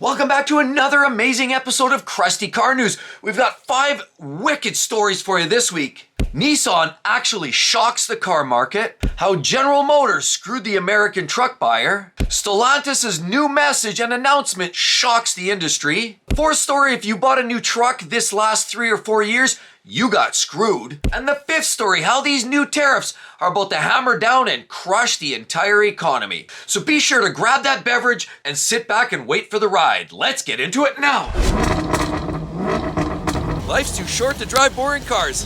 Welcome back to another amazing episode of Krusty Car News. We've got 5 wicked stories for you this week. Nissan actually shocks the car market. How General Motors screwed the American truck buyer. Stellantis' new message and announcement shocks the industry. 4th story, if you bought a new truck this last 3 or 4 years, you got screwed. And the 5th story, how these new tariffs are about to hammer down and crush the entire economy. So be sure to grab that beverage and sit back and wait for the ride. Let's get into it now. Life's too short to drive boring cars.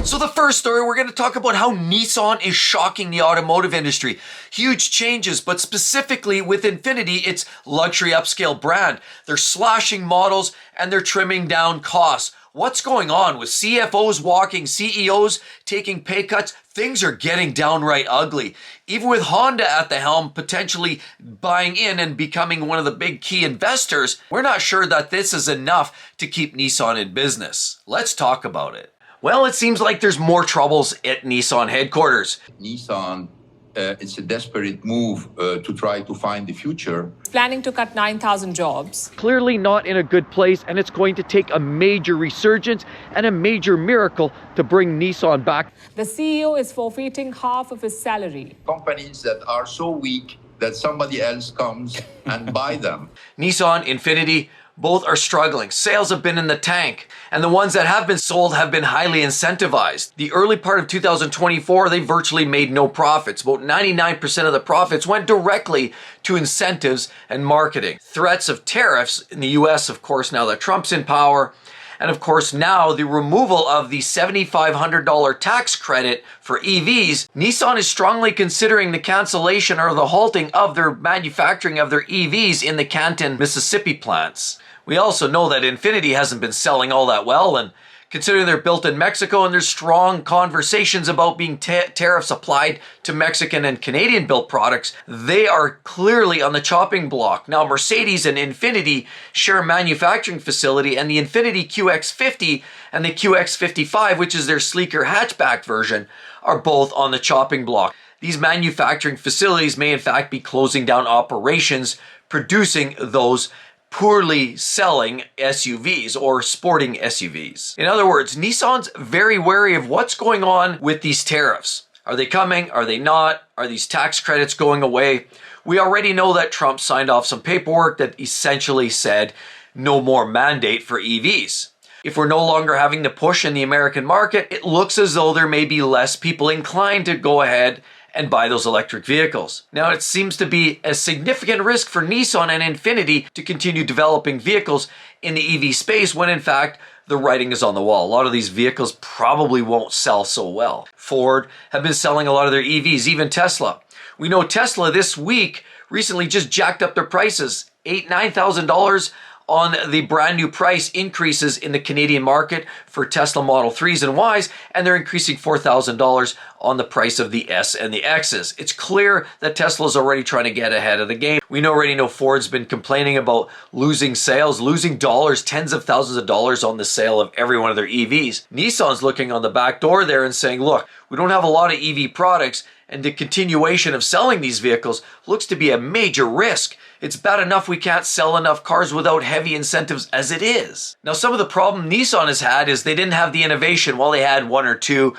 So the first story, we're going to talk about how Nissan is shocking the automotive industry. Huge changes, but specifically with Infiniti, its luxury upscale brand. They're slashing models and they're trimming down costs. What's going on with CFOs walking, CEOs taking pay cuts? Things are getting downright ugly. Even with Honda at the helm, potentially buying in and becoming one of the big key investors, we're not sure that this is enough to keep Nissan in business. Let's talk about it. Well, it seems like there's more troubles at Nissan headquarters. Nissan, it's a desperate move to try to find the future. Planning to cut 9,000 jobs. Clearly not in a good place, and it's going to take a major resurgence and a major miracle to bring Nissan back. The CEO is forfeiting half of his salary. Companies that are so weak that somebody else comes and buy them. Nissan, Infiniti, both are struggling. Sales have been in the tank, and the ones that have been sold have been highly incentivized. The early part of 2024, they virtually made no profits. About 99% of the profits went directly to incentives and marketing. Threats of tariffs in the US, of course, now that Trump's in power, and of course now the removal of the $7,500 tax credit for EVs, Nissan is strongly considering the cancellation or the halting of their manufacturing of their EVs in the Canton, Mississippi plants. We also know that Infiniti hasn't been selling all that well, and considering they're built in Mexico and there's strong conversations about being tariffs applied to Mexican and Canadian built products, they are clearly on the chopping block. Now, Mercedes and Infiniti share a manufacturing facility, and the Infiniti QX50 and the QX55, which is their sleeker hatchback version, are both on the chopping block. These manufacturing facilities may in fact be closing down operations producing those poorly selling SUVs or sporting SUVs. In other words, Nissan's very wary of what's going on with these tariffs. Are they coming? Are they not? Are these tax credits going away? We already know that Trump signed off some paperwork that essentially said no more mandate for EVs. If we're no longer having the push in the American market, it looks as though there may be less people inclined to go ahead and buy those electric vehicles. Now, it seems to be a significant risk for Nissan and Infiniti to continue developing vehicles in the EV space when in fact the writing is on the wall. A lot of these vehicles probably won't sell so well. Ford have been selling a lot of their EVs, even Tesla. We know Tesla this week recently just jacked up their prices, $9,000 on the brand new price increases in the Canadian market for Tesla Model 3s and Ys, and they're increasing $4,000 on the price of the S and the Xs. It's clear that Tesla's already trying to get ahead of the game. We already know Ford's been complaining about losing sales, losing dollars, tens of thousands of dollars on the sale of every one of their EVs. Nissan's looking on the back door there and saying, look, we don't have a lot of EV products, and the continuation of selling these vehicles looks to be a major risk. It's bad enough we can't sell enough cars without heavy incentives as it is. Now, some of the problem Nissan has had is they didn't have the innovation. While they had 1 or 2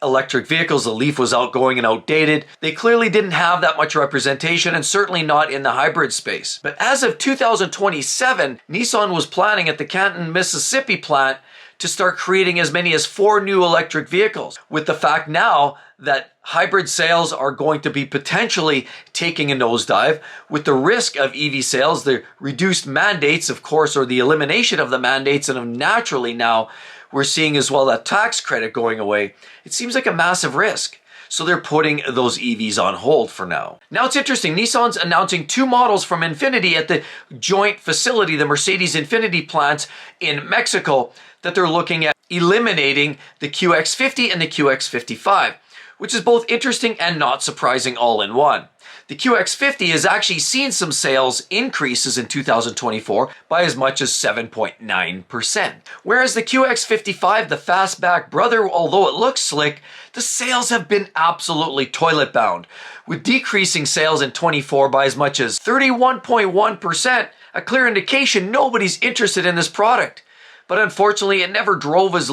electric vehicles, the Leaf was outgoing and outdated. They clearly didn't have that much representation, and certainly not in the hybrid space. But as of 2027, Nissan was planning at the Canton, Mississippi plant to start creating as many as 4 new electric vehicles. With the fact now that hybrid sales are going to be potentially taking a nosedive, with the risk of EV sales, the reduced mandates, of course, or the elimination of the mandates, and naturally now we're seeing as well that tax credit going away, it seems like a massive risk. So they're putting those EVs on hold for now. Now it's interesting, Nissan's announcing 2 models from Infiniti at the joint facility, the Mercedes Infiniti plant in Mexico, that they're looking at eliminating the QX50 and the QX55, which is both interesting and not surprising all in one. The QX50 has actually seen some sales increases in 2024 by as much as 7.9%. Whereas the QX55, the fastback brother, although it looks slick, the sales have been absolutely toilet bound, with decreasing sales in 24 by as much as 31.1%, a clear indication nobody's interested in this product. But unfortunately, it never drove as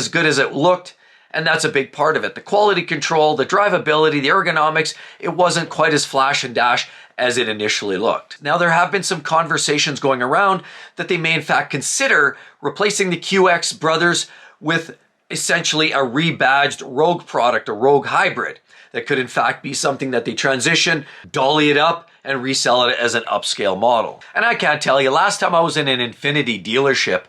good as it looked, and that's a big part of it. The quality control, the drivability, the ergonomics, it wasn't quite as flash and dash as it initially looked. Now, there have been some conversations going around that they may in fact consider replacing the QX brothers with essentially a rebadged Rogue product, a Rogue hybrid. That could in fact be something that they transition, dolly it up, and resell it as an upscale model. And I can't tell you, last time I was in an Infiniti dealership,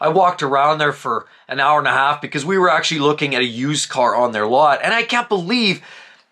I walked around there for an hour and a half because we were actually looking at a used car on their lot. And I can't believe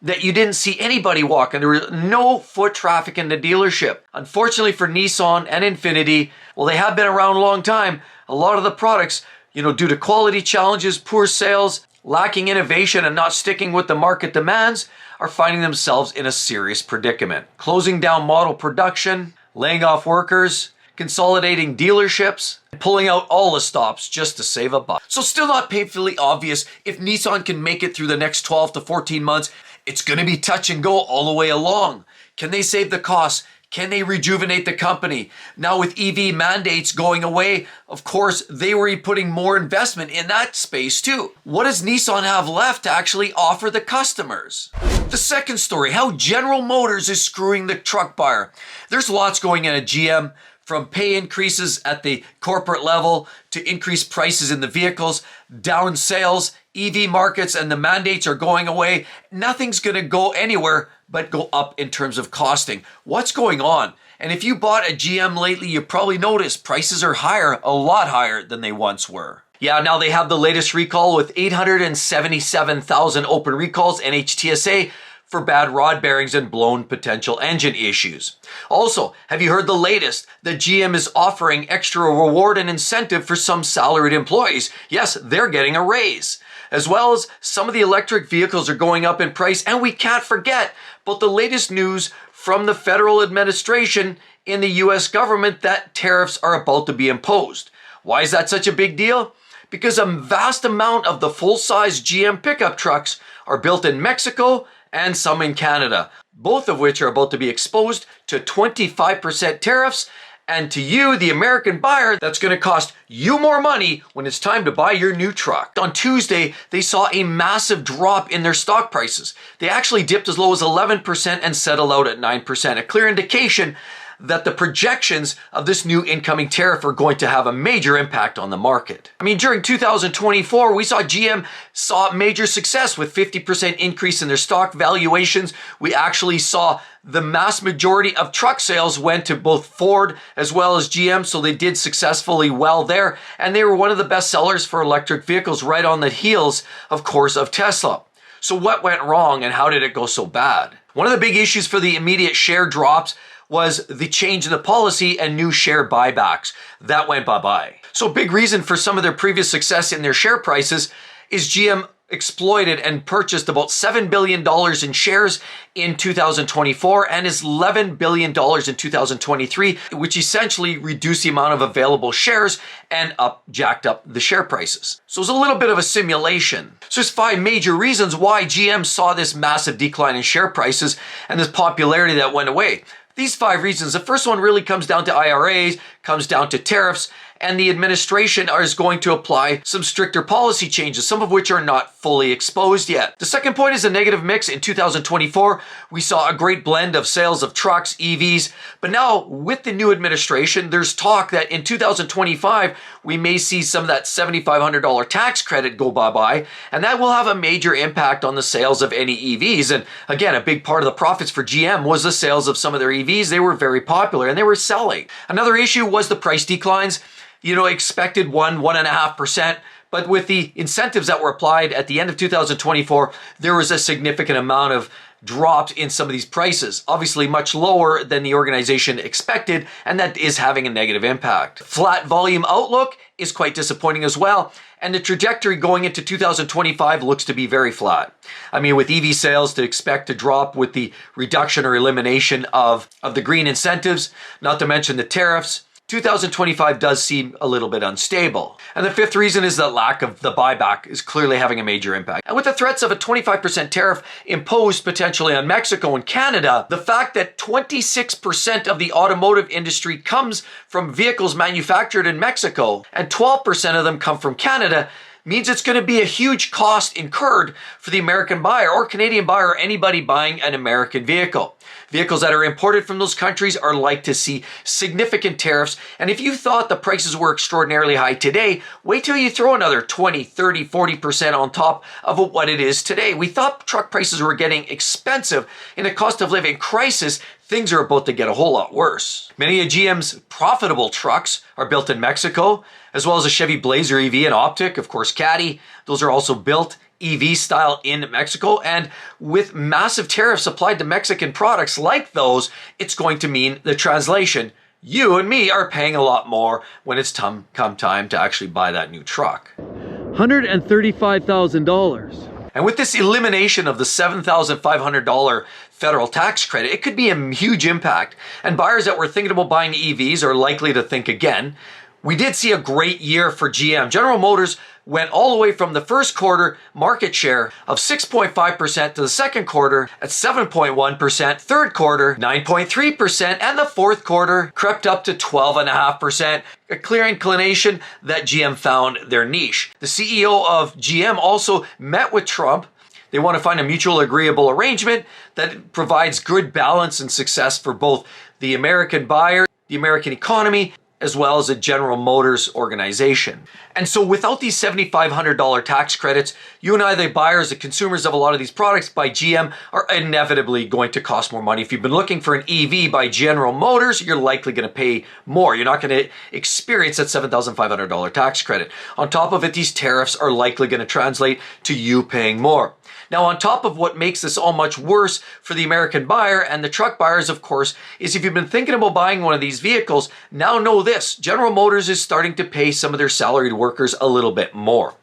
that you didn't see anybody walking. There was no foot traffic in the dealership. Unfortunately for Nissan and Infiniti, well, they have been around a long time. A lot of the products, due to quality challenges, poor sales, lacking innovation, and not sticking with the market demands, are finding themselves in a serious predicament. Closing down model production, laying off workers, consolidating dealerships, and pulling out all the stops just to save a buck. So still not painfully obvious if Nissan can make it through the next 12 to 14 months. It's going to be touch and go all the way along. Can they save the costs? Can they rejuvenate the company? Now with EV mandates going away, of course, they were putting more investment in that space too. What does Nissan have left to actually offer the customers? The second story, how General Motors is screwing the truck buyer. There's lots going on at GM, from pay increases at the corporate level to increased prices in the vehicles, down sales, EV markets, and the mandates are going away. Nothing's going to go anywhere but go up in terms of costing. What's going on? And if you bought a GM lately, you probably noticed prices are higher, a lot higher than they once were. Yeah, now they have the latest recall with 877,000 open recalls, NHTSA, for bad rod bearings and blown potential engine issues. Also, have you heard the latest? That GM is offering extra reward and incentive for some salaried employees. Yes, they're getting a raise. As well as some of the electric vehicles are going up in price, and we can't forget about the latest news from the federal administration in the US government that tariffs are about to be imposed. Why is that such a big deal? Because a vast amount of the full-size GM pickup trucks are built in Mexico and some in Canada, both of which are about to be exposed to 25% tariffs. And to you, the American buyer, that's going to cost you more money when it's time to buy your new truck. On Tuesday, they saw a massive drop in their stock prices. They actually dipped as low as 11% and settled out at 9%, a clear indication that the projections of this new incoming tariff are going to have a major impact on the market. I mean, during 2024, we saw GM saw major success with 50% increase in their stock valuations. We actually saw the mass majority of truck sales went to both Ford as well as GM, so they did successfully well there. And they were one of the best sellers for electric vehicles, right on the heels, of course, of Tesla. So what went wrong and how did it go so bad? One of the big issues for the immediate share drops was the change in the policy and new share buybacks. That went bye-bye. So a big reason for some of their previous success in their share prices is GM exploited and purchased about $7 billion in shares in 2024 and is $11 billion in 2023, which essentially reduced the amount of available shares and jacked up the share prices. So it's a little bit of a simulation. So there's 5 major reasons why GM saw this massive decline in share prices and this popularity that went away. These 5 reasons, the first one really comes down to IRAs, comes down to tariffs, and the administration is going to apply some stricter policy changes, some of which are not fully exposed yet. The second point is a negative mix. In 2024, we saw a great blend of sales of trucks, EVs, but now with the new administration, there's talk that in 2025, we may see some of that $7,500 tax credit go bye-bye, and that will have a major impact on the sales of any EVs. And again, a big part of the profits for GM was the sales of some of their EVs. They were very popular and they were selling. Another issue was the price declines. Expected 1.5%, but with the incentives that were applied at the end of 2024, there was a significant amount of dropped in some of these prices, obviously much lower than the organization expected, and that is having a negative impact. Flat volume outlook is quite disappointing as well, and the trajectory going into 2025 looks to be very flat. I mean, with EV sales to expect to drop with the reduction or elimination of the green incentives, not to mention the tariffs, 2025 does seem a little bit unstable. And the fifth reason is that lack of the buyback is clearly having a major impact. And with the threats of a 25% tariff imposed potentially on Mexico and Canada, the fact that 26% of the automotive industry comes from vehicles manufactured in Mexico and 12% of them come from Canada means it's going to be a huge cost incurred for the American buyer or Canadian buyer or anybody buying an American vehicle. Vehicles that are imported from those countries are like to see significant tariffs. And if you thought the prices were extraordinarily high today, wait till you throw another 20, 30, 40% on top of what it is today. We thought truck prices were getting expensive. In a cost of living crisis, things are about to get a whole lot worse. Many of GM's profitable trucks are built in Mexico, as well as a Chevy Blazer EV and Optic, of course, Caddy. Those are also built EV style in Mexico, and with massive tariffs applied to Mexican products like those, it's going to mean the translation. You and me are paying a lot more when it's come time to actually buy that new truck. $135,000. And with this elimination of the $7,500 federal tax credit, it could be a huge impact. And buyers that were thinking about buying EVs are likely to think again. We did see a great year for GM. General Motors went all the way from the first quarter market share of 6.5% to the second quarter at 7.1%, third quarter 9.3%, and the fourth quarter crept up to 12.5%. A clear inclination that GM found their niche. The CEO of GM also met with Trump. They want to find a mutual agreeable arrangement that provides good balance and success for both the American buyer, the American economy, as well as a General Motors organization. And so without these $7,500 tax credits, you and I, the buyers, the consumers of a lot of these products by GM, are inevitably going to cost more money. If you've been looking for an EV by General Motors, you're likely going to pay more. You're not going to experience that $7,500 tax credit. On top of it, these tariffs are likely going to translate to you paying more. Now, on top of what makes this all much worse for the American buyer and the truck buyers, of course, is if you've been thinking about buying one of these vehicles, now know this: General Motors is starting to pay some of their salaried workers a little bit more.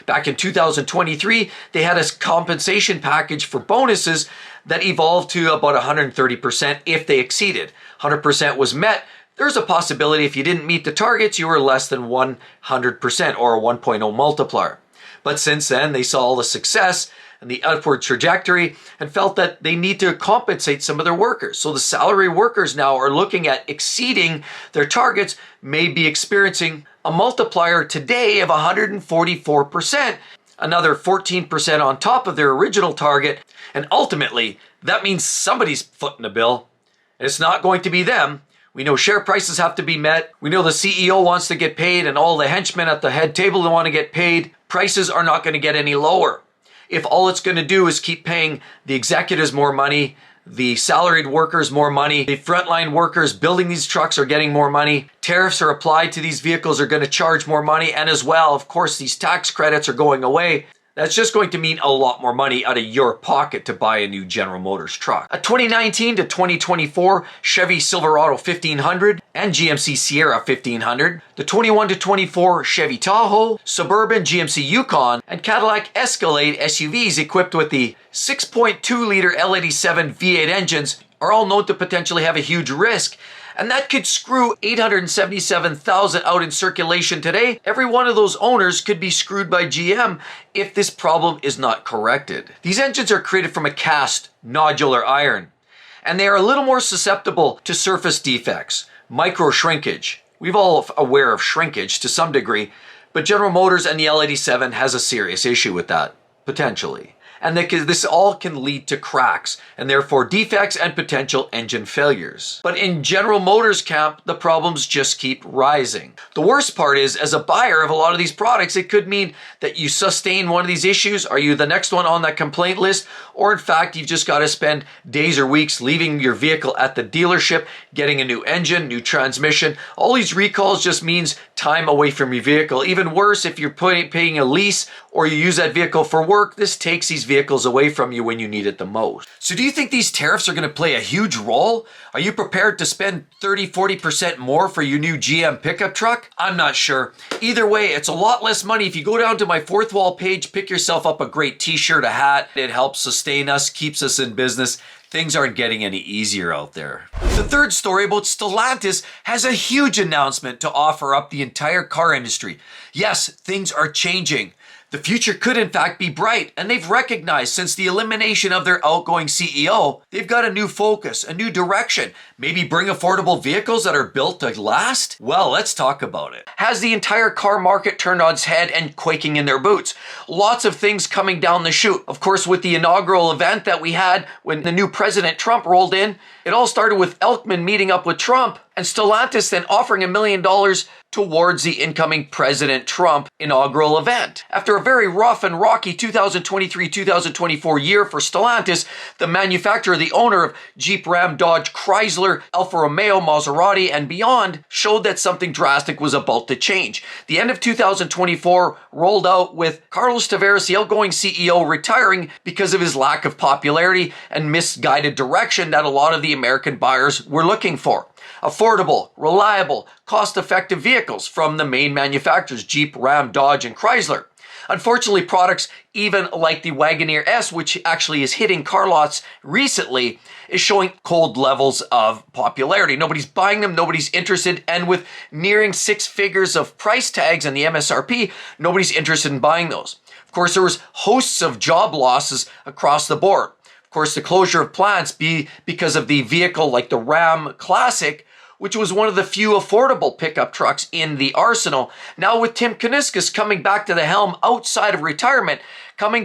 Back in 2023, they had a compensation package for bonuses that evolved to about 130% if they exceeded. 100% was met. There's a possibility if you didn't meet the targets, you were less than 100% or a 1.0 multiplier. But since then, they saw all the success and the upward trajectory and felt that they need to compensate some of their workers. So the salary workers now are looking at exceeding their targets, may be experiencing a multiplier today of 144%, another 14% on top of their original target. And ultimately, that means somebody's footing the bill. And it's not going to be them. We know share prices have to be met. We know the CEO wants to get paid and all the henchmen at the head table want to get paid. Prices are not going to get any lower. If all it's going to do is keep paying the executives more money, the salaried workers more money, the frontline workers building these trucks are getting more money, tariffs are applied to these vehicles are going to charge more money, and as well, of course, these tax credits are going away. That's just going to mean a lot more money out of your pocket to buy a new General Motors truck. A 2019 to 2024 Chevy Silverado 1500 and GMC Sierra 1500, the 21 to 24 Chevy Tahoe, Suburban GMC Yukon, and Cadillac Escalade SUVs equipped with the 6.2-liter L87 V8 engines are all known to potentially have a huge risk. And that could screw 877,000 out in circulation today. Every one of those owners could be screwed by GM if this problem is not corrected. These engines are created from a cast nodular iron, and they are a little more susceptible to surface defects, micro shrinkage. We've all aware of shrinkage to some degree, but General Motors and the L87 has a serious issue with that, potentially. And this all can lead to cracks and therefore defects and potential engine failures. But in General Motors camp, the problems just keep rising. The worst part is, as a buyer of a lot of these products, it could mean that you sustain one of these issues. Are you the next one on that complaint list? Or in fact, you've just got to spend days or weeks leaving your vehicle at the dealership, getting a new engine, new transmission. All these recalls just means time away from your vehicle. Even worse, if you're paying a lease or you use that vehicle for work, this takes these vehicles away from you when you need it the most. So do you think these tariffs are going to play a huge role? Are you prepared to spend 30-40% more for your new GM pickup truck? I'm not sure. Either way, it's a lot less money. If you go down to my fourth wall page, pick yourself up a great t-shirt, a hat. It helps sustain us, keeps us in business. Things aren't getting any easier out there. The third story about Stellantis has a huge announcement to offer up the entire car industry. Yes, things are changing. The future could in fact be bright, and they've recognized since the elimination of their outgoing CEO, they've got a new focus, a new direction. Maybe bring affordable vehicles that are built to last? Well, let's talk about it. Has the entire car market turned on its head and quaking in their boots? Lots of things coming down the chute. Of course, with the inaugural event that we had when the new President Trump rolled in, it all started with Elkman meeting up with Trump and Stellantis then offering $1 million towards the incoming President Trump inaugural event. After a very rough and rocky 2023-2024 year for Stellantis, the manufacturer, the owner of Jeep, Ram, Dodge, Chrysler, Alfa Romeo, Maserati, and beyond, showed that something drastic was about to change. The end of 2024 rolled out with Carlos Tavares, the outgoing CEO, retiring because of his lack of popularity and misguided direction that a lot of the American buyers were looking for. Affordable, reliable, cost-effective vehicles from the main manufacturers, Jeep, Ram, Dodge, and Chrysler. Unfortunately, products even like the Wagoneer S, which actually is hitting car lots recently, is showing cold levels of popularity. Nobody's buying them, nobody's interested, and with nearing 6 figures of price tags and the MSRP, nobody's interested in buying those. Of course, there was hosts of job losses across the board. Of course, the closure of plants because of the vehicle like the Ram Classic, which was one of the few affordable pickup trucks in the arsenal. Now with Tim Kuniskis coming back to the helm outside of retirement,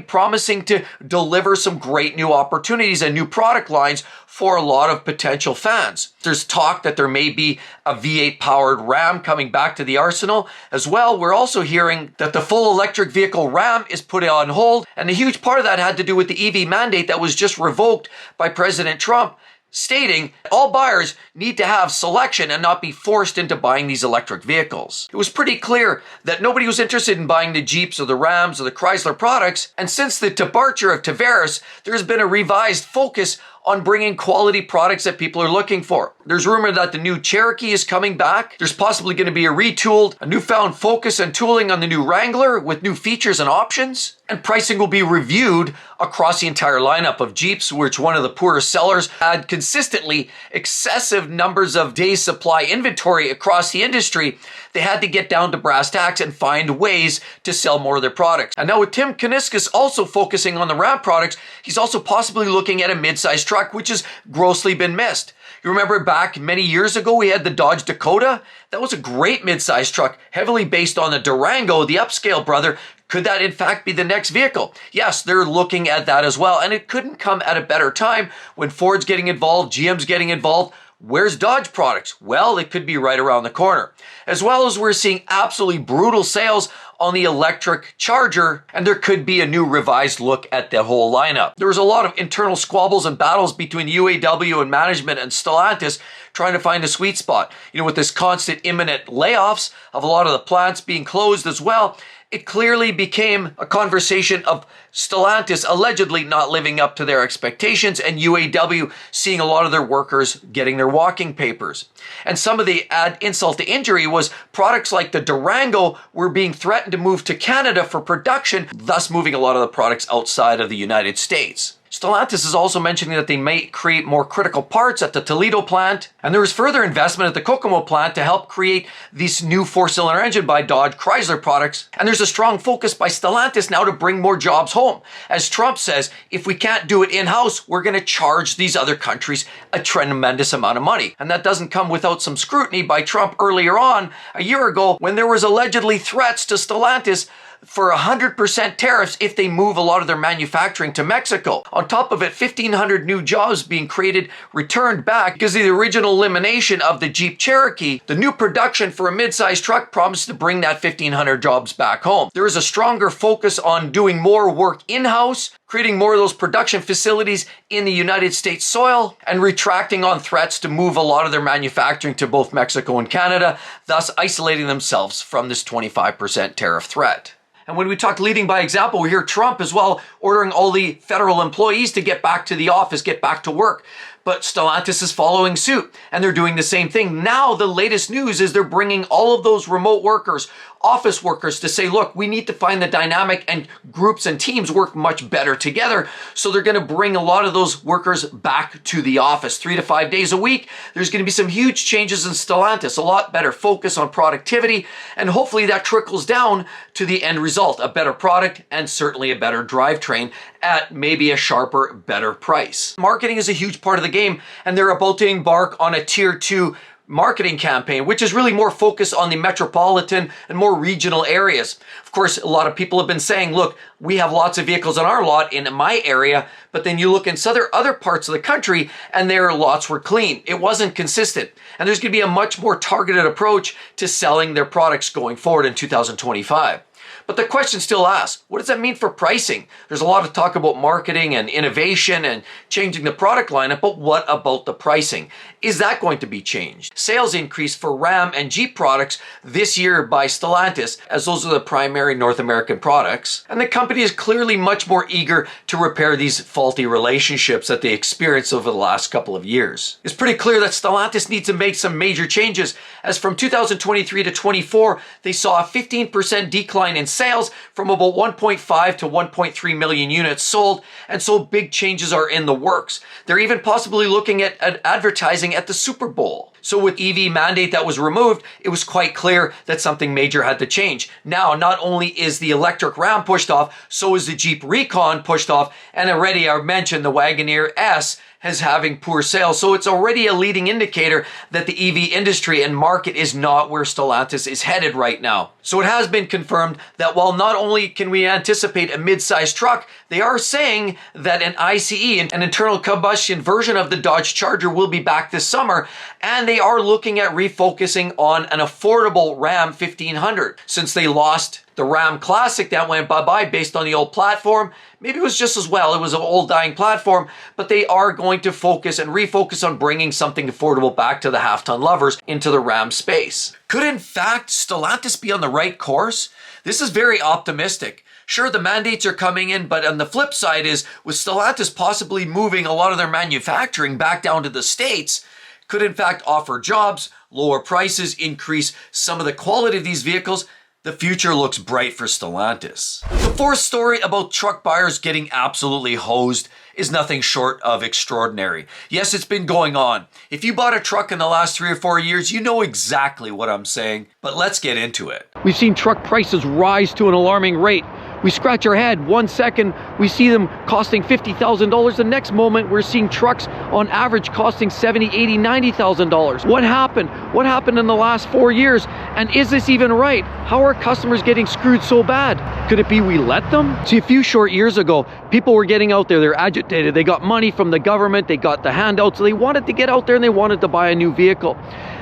promising to deliver some great new opportunities and new product lines for a lot of potential fans. There's talk that there may be a V8 powered Ram coming back to the arsenal. As well, we're also hearing that the full electric vehicle Ram is put on hold, and a huge part of that had to do with the EV mandate that was just revoked by President Trump, stating all buyers need to have selection and not be forced into buying these electric vehicles. It was pretty clear that nobody was interested in buying the Jeeps or the Rams or the Chrysler products, and since the departure of Tavares, there's been a revised focus on bringing quality products that people are looking for. There's rumor that the new Cherokee is coming back. There's possibly going to be a newfound focus and tooling on the new Wrangler with new features and options. And pricing will be reviewed across the entire lineup of Jeeps, which one of the poorest sellers had consistently excessive numbers of days supply inventory across the industry. They had to get down to brass tacks and find ways to sell more of their products. And now with Tim Kuniskis also focusing on the Ram products, he's also possibly looking at a mid-sized truck, which has grossly been missed. You remember back many years ago, we had the Dodge Dakota? That was a great mid-sized truck, heavily based on the Durango, the upscale brother. Could that in fact be the next vehicle? Yes, they're looking at that as well. And it couldn't come at a better time when Ford's getting involved, GM's getting involved. Where's Dodge products? Well, it could be right around the corner. As well as we're seeing absolutely brutal sales on the electric Charger, and there could be a new revised look at the whole lineup. There was a lot of internal squabbles and battles between UAW and management and Stellantis trying to find a sweet spot. With this constant imminent layoffs of a lot of the plants being closed as well, it clearly became a conversation of Stellantis allegedly not living up to their expectations and UAW seeing a lot of their workers getting their walking papers. And some of the add insult to injury was products like the Durango were being threatened to move to Canada for production, thus moving a lot of the products outside of the United States. Stellantis is also mentioning that they may create more critical parts at the Toledo plant, and there is further investment at the Kokomo plant to help create this new 4-cylinder engine by Dodge Chrysler products. And there's a strong focus by Stellantis now to bring more jobs home. As Trump says, if we can't do it in-house, we're going to charge these other countries a tremendous amount of money. And that doesn't come without some scrutiny by Trump earlier on, a year ago, when there was allegedly threats to Stellantis for 100% tariffs if they move a lot of their manufacturing to Mexico. On top of it, 1,500 new jobs being created, returned back because of the original elimination of the Jeep Cherokee. The new production for a mid-sized truck promised to bring that 1,500 jobs back home. There is a stronger focus on doing more work in-house, creating more of those production facilities in the United States soil, and retracting on threats to move a lot of their manufacturing to both Mexico and Canada, thus isolating themselves from this 25% tariff threat. And when we talk leading by example, we hear Trump as well ordering all the federal employees to get back to the office, get back to work. But Stellantis is following suit, and they're doing the same thing. Now, the latest news is they're bringing all of those remote workers, office workers, to say, look, we need to find the dynamic, and groups and teams work much better together. So they're going to bring a lot of those workers back to the office 3 to 5 days a week. There's going to be some huge changes in Stellantis, a lot better focus on productivity, and hopefully that trickles down to the end result, a better product and certainly a better drivetrain at maybe a sharper, better price. Marketing is a huge part of the game, and they're about to embark on a tier 2 marketing campaign, which is really more focused on the metropolitan and more regional areas. Of course, a lot of people have been saying, look, we have lots of vehicles on our lot in my area, but then you look in other parts of the country and their lots were clean. It wasn't consistent. And there's going to be a much more targeted approach to selling their products going forward in 2025. But the question still asks, what does that mean for pricing? There's a lot of talk about marketing and innovation and changing the product lineup, but what about the pricing? Is that going to be changed? Sales increased for Ram and Jeep products this year by Stellantis, as those are the primary North American products. And the company is clearly much more eager to repair these faulty relationships that they experienced over the last couple of years. It's pretty clear that Stellantis needs to make some major changes, as from 2023 to 24, they saw a 15% decline in sales from about 1.5 to 1.3 million units sold, and so big changes are in the works. They're even possibly looking at advertising at the Super Bowl. So with EV mandate that was removed, it was quite clear that something major had to change. Now, not only is the electric Ram pushed off, so is the Jeep Recon pushed off, and already I mentioned the Wagoneer S is having poor sales. So it's already a leading indicator that the EV industry and market is not where Stellantis is headed right now. So it has been confirmed that while not only can we anticipate a mid-sized truck, they are saying that an ICE, an internal combustion version of the Dodge Charger, will be back this summer, and they are looking at refocusing on an affordable Ram 1500. Since they lost the Ram Classic that went bye-bye based on the old platform, maybe it was just as well. It was an old dying platform, but they are going to focus and refocus on bringing something affordable back to the half-ton lovers into the Ram space. Could in fact Stellantis be on the right course? This is very optimistic. Sure, the mandates are coming in, but on the flip side is, with Stellantis possibly moving a lot of their manufacturing back down to the States, could in fact offer jobs, lower prices, increase some of the quality of these vehicles. The future looks bright for Stellantis. The fourth story about truck buyers getting absolutely hosed is nothing short of extraordinary. Yes, it's been going on. If you bought a truck in the last 3 or 4 years, you know exactly what I'm saying, but let's get into it. We've seen truck prices rise to an alarming rate. We scratch our head. 1 second, we see them costing $50,000. The next moment, we're seeing trucks on average costing $70,000, $80,000, $90,000. What happened? What happened in the last 4 years? And is this even right? How are customers getting screwed so bad? Could it be we let them? See, a few short years ago, people were getting out there. They're agitated. They got money from the government. They got the handouts. So they wanted to get out there and they wanted to buy a new vehicle.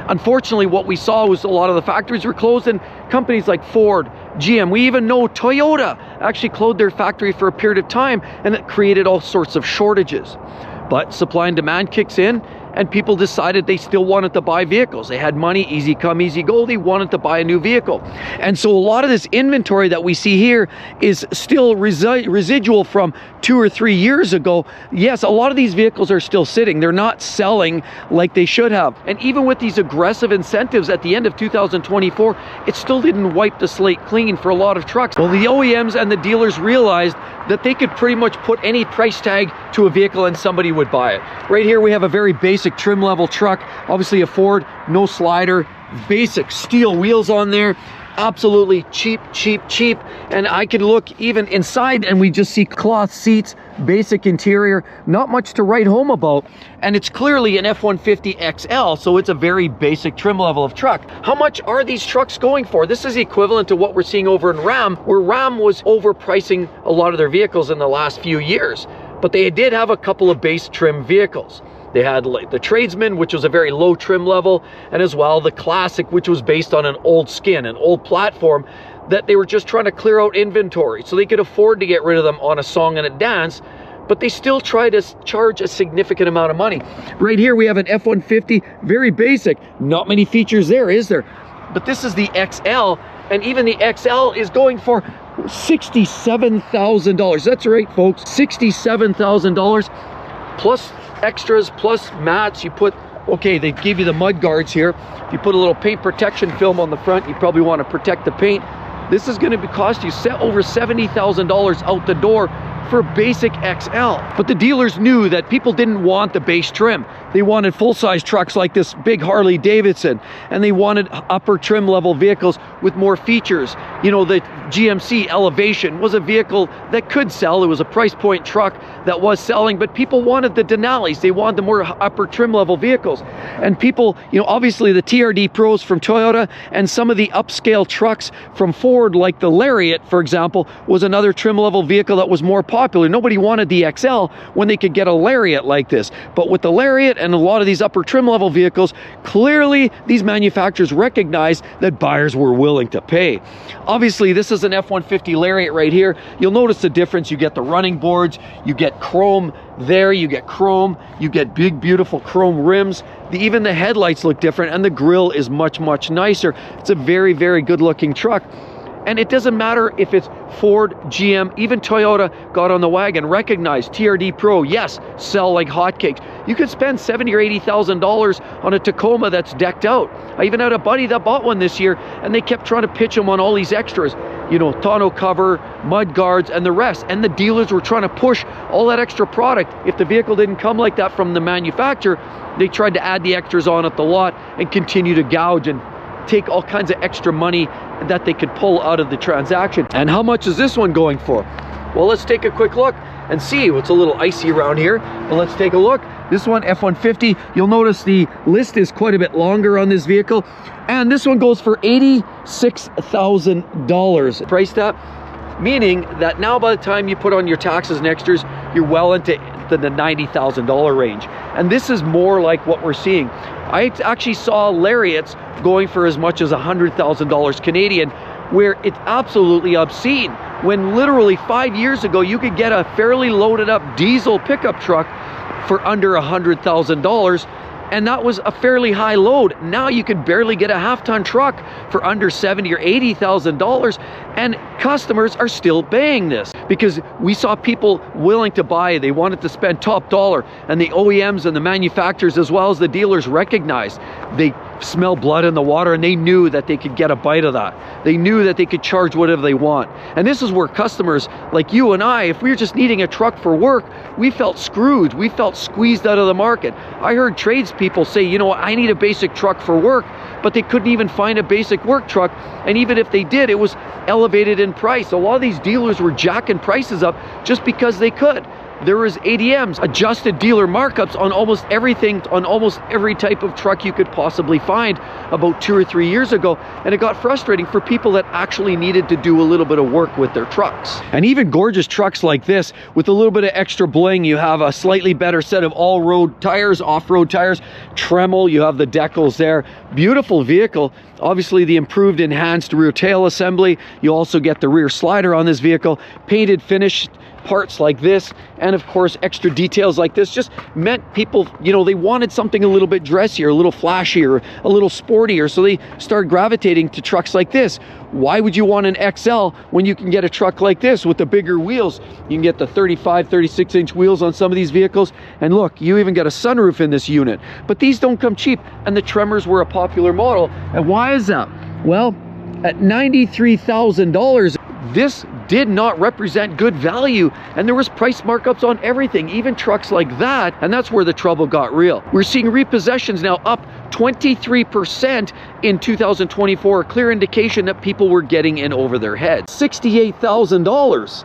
Unfortunately, what we saw was a lot of the factories were closed, and companies like Ford, GM, we even know Toyota actually closed their factory for a period of time, and it created all sorts of shortages. But supply and demand kicks in, and people decided they still wanted to buy vehicles. They had money, easy come, easy go. They wanted to buy a new vehicle. And so a lot of this inventory that we see here is still residual from 2 or 3 years ago. Yes, a lot of these vehicles are still sitting. They're not selling like they should have. And even with these aggressive incentives at the end of 2024, it still didn't wipe the slate clean for a lot of trucks. Well, the OEMs and the dealers realized that they could pretty much put any price tag to a vehicle and somebody would buy it. Right here we have a very basic trim level truck, obviously a Ford, no slider, basic steel wheels on there, absolutely cheap. And I can look even inside and we just see cloth seats, basic interior, not much to write home about. And it's clearly an F-150 XL, so it's a very basic trim level of truck. How much are these trucks going for? This is equivalent to what we're seeing over in Ram, where Ram was overpricing a lot of their vehicles in the last few years. But they did have a couple of base trim vehicles. They had the Tradesman, which was a very low trim level, and as well the Classic, which was based on an old skin, an old platform that they were just trying to clear out inventory so they could afford to get rid of them on a song and a dance, but they still try to charge a significant amount of money. Right here we have an F-150, very basic, not many features there, is there? But this is the XL, and even the XL is going for $67,000. That's right, folks, $67,000 plus extras, plus mats. You put, okay, they give you the mud guards here. If you put a little paint protection film on the front, you probably want to protect the paint. This is going to cost you over $70,000 out the door for basic XL. But the dealers knew that people didn't want the base trim. They wanted full-size trucks like this big Harley Davidson, and they wanted upper trim level vehicles with more features. You know, the GMC Elevation was a vehicle that could sell. It was a price point truck that was selling, but people wanted the Denalis. They wanted the more upper trim level vehicles. And people, you know, obviously the TRD Pros from Toyota and some of the upscale trucks from Ford, like the Lariat, for example, was another trim level vehicle that was more popular. Nobody wanted the XL when they could get a Lariat like this. But with the Lariat and a lot of these upper trim level vehicles, clearly these manufacturers recognized that buyers were willing to pay. Obviously, this is an F-150 Lariat right here. You'll notice the difference. You get the running boards, you get chrome there, you get chrome, you get big, beautiful chrome rims. Even the headlights look different, and the grille is much, much nicer. It's a very, very good looking truck. And it doesn't matter if it's Ford, GM, even Toyota got on the wagon, recognized TRD Pro, yes, sell like hotcakes. You could spend $70,000 or $80,000 on a Tacoma that's decked out. I even had a buddy that bought one this year, and they kept trying to pitch them on all these extras. You know, tonneau cover, mud guards, and the rest. And the dealers were trying to push all that extra product. If the vehicle didn't come like that from the manufacturer, they tried to add the extras on at the lot and continue to gouge and take all kinds of extra money that they could pull out of the transaction. And how much is this one going for? Well, let's take a quick look and see. It's a little icy around here, but let's take a look. This one, F-150, you'll notice the list is quite a bit longer on this vehicle, and this one goes for $86,000 priced up, meaning that now by the time you put on your taxes and extras, you're well into the $90,000 range. And this is more like what we're seeing. I actually saw Lariats going for as much as $100,000 Canadian, where it's absolutely obscene. When literally 5 years ago, you could get a fairly loaded up diesel pickup truck for under $100,000, and that was a fairly high load. Now you can barely get a half-ton truck for under $70,000 or $80,000, and customers are still paying this because we saw people willing to buy. They wanted to spend top dollar, and the OEMs and the manufacturers as well as the dealers recognized they smell blood in the water, and they knew that they could get a bite of that. They knew that they could charge whatever they want. And this is where customers like you and I, if we were just needing a truck for work, we felt screwed. We felt squeezed out of the market. I heard tradespeople say, you know, I need a basic truck for work, but they couldn't even find a basic work truck. And even if they did, it was elevated in price. A lot of these dealers were jacking prices up just because they could. There was ADMs, adjusted dealer markups on almost everything, on almost every type of truck you could possibly find about 2 or 3 years ago. And it got frustrating for people that actually needed to do a little bit of work with their trucks. And even gorgeous trucks like this, with a little bit of extra bling, you have a slightly better set of all-road tires, off-road tires, Tremel, you have the decals there. Beautiful vehicle. Obviously the improved enhanced rear tail assembly. You also get the rear slider on this vehicle, painted, finished parts like this, and of course extra details like this just meant people, you know, they wanted something a little bit dressier, a little flashier, a little sportier, so they started gravitating to trucks like this. Why would you want an XL when you can get a truck like this with the bigger wheels? You can get the 35, 36-inch wheels on some of these vehicles, and look, you even got a sunroof in this unit. But these don't come cheap, and the Tremors were a popular model. And why is that? Well, at $93,000, this did not represent good value, and there was price markups on everything, even trucks like that, and that's where the trouble got real. We're seeing repossessions now up 23% in 2024, a clear indication that people were getting in over their heads. $68,000.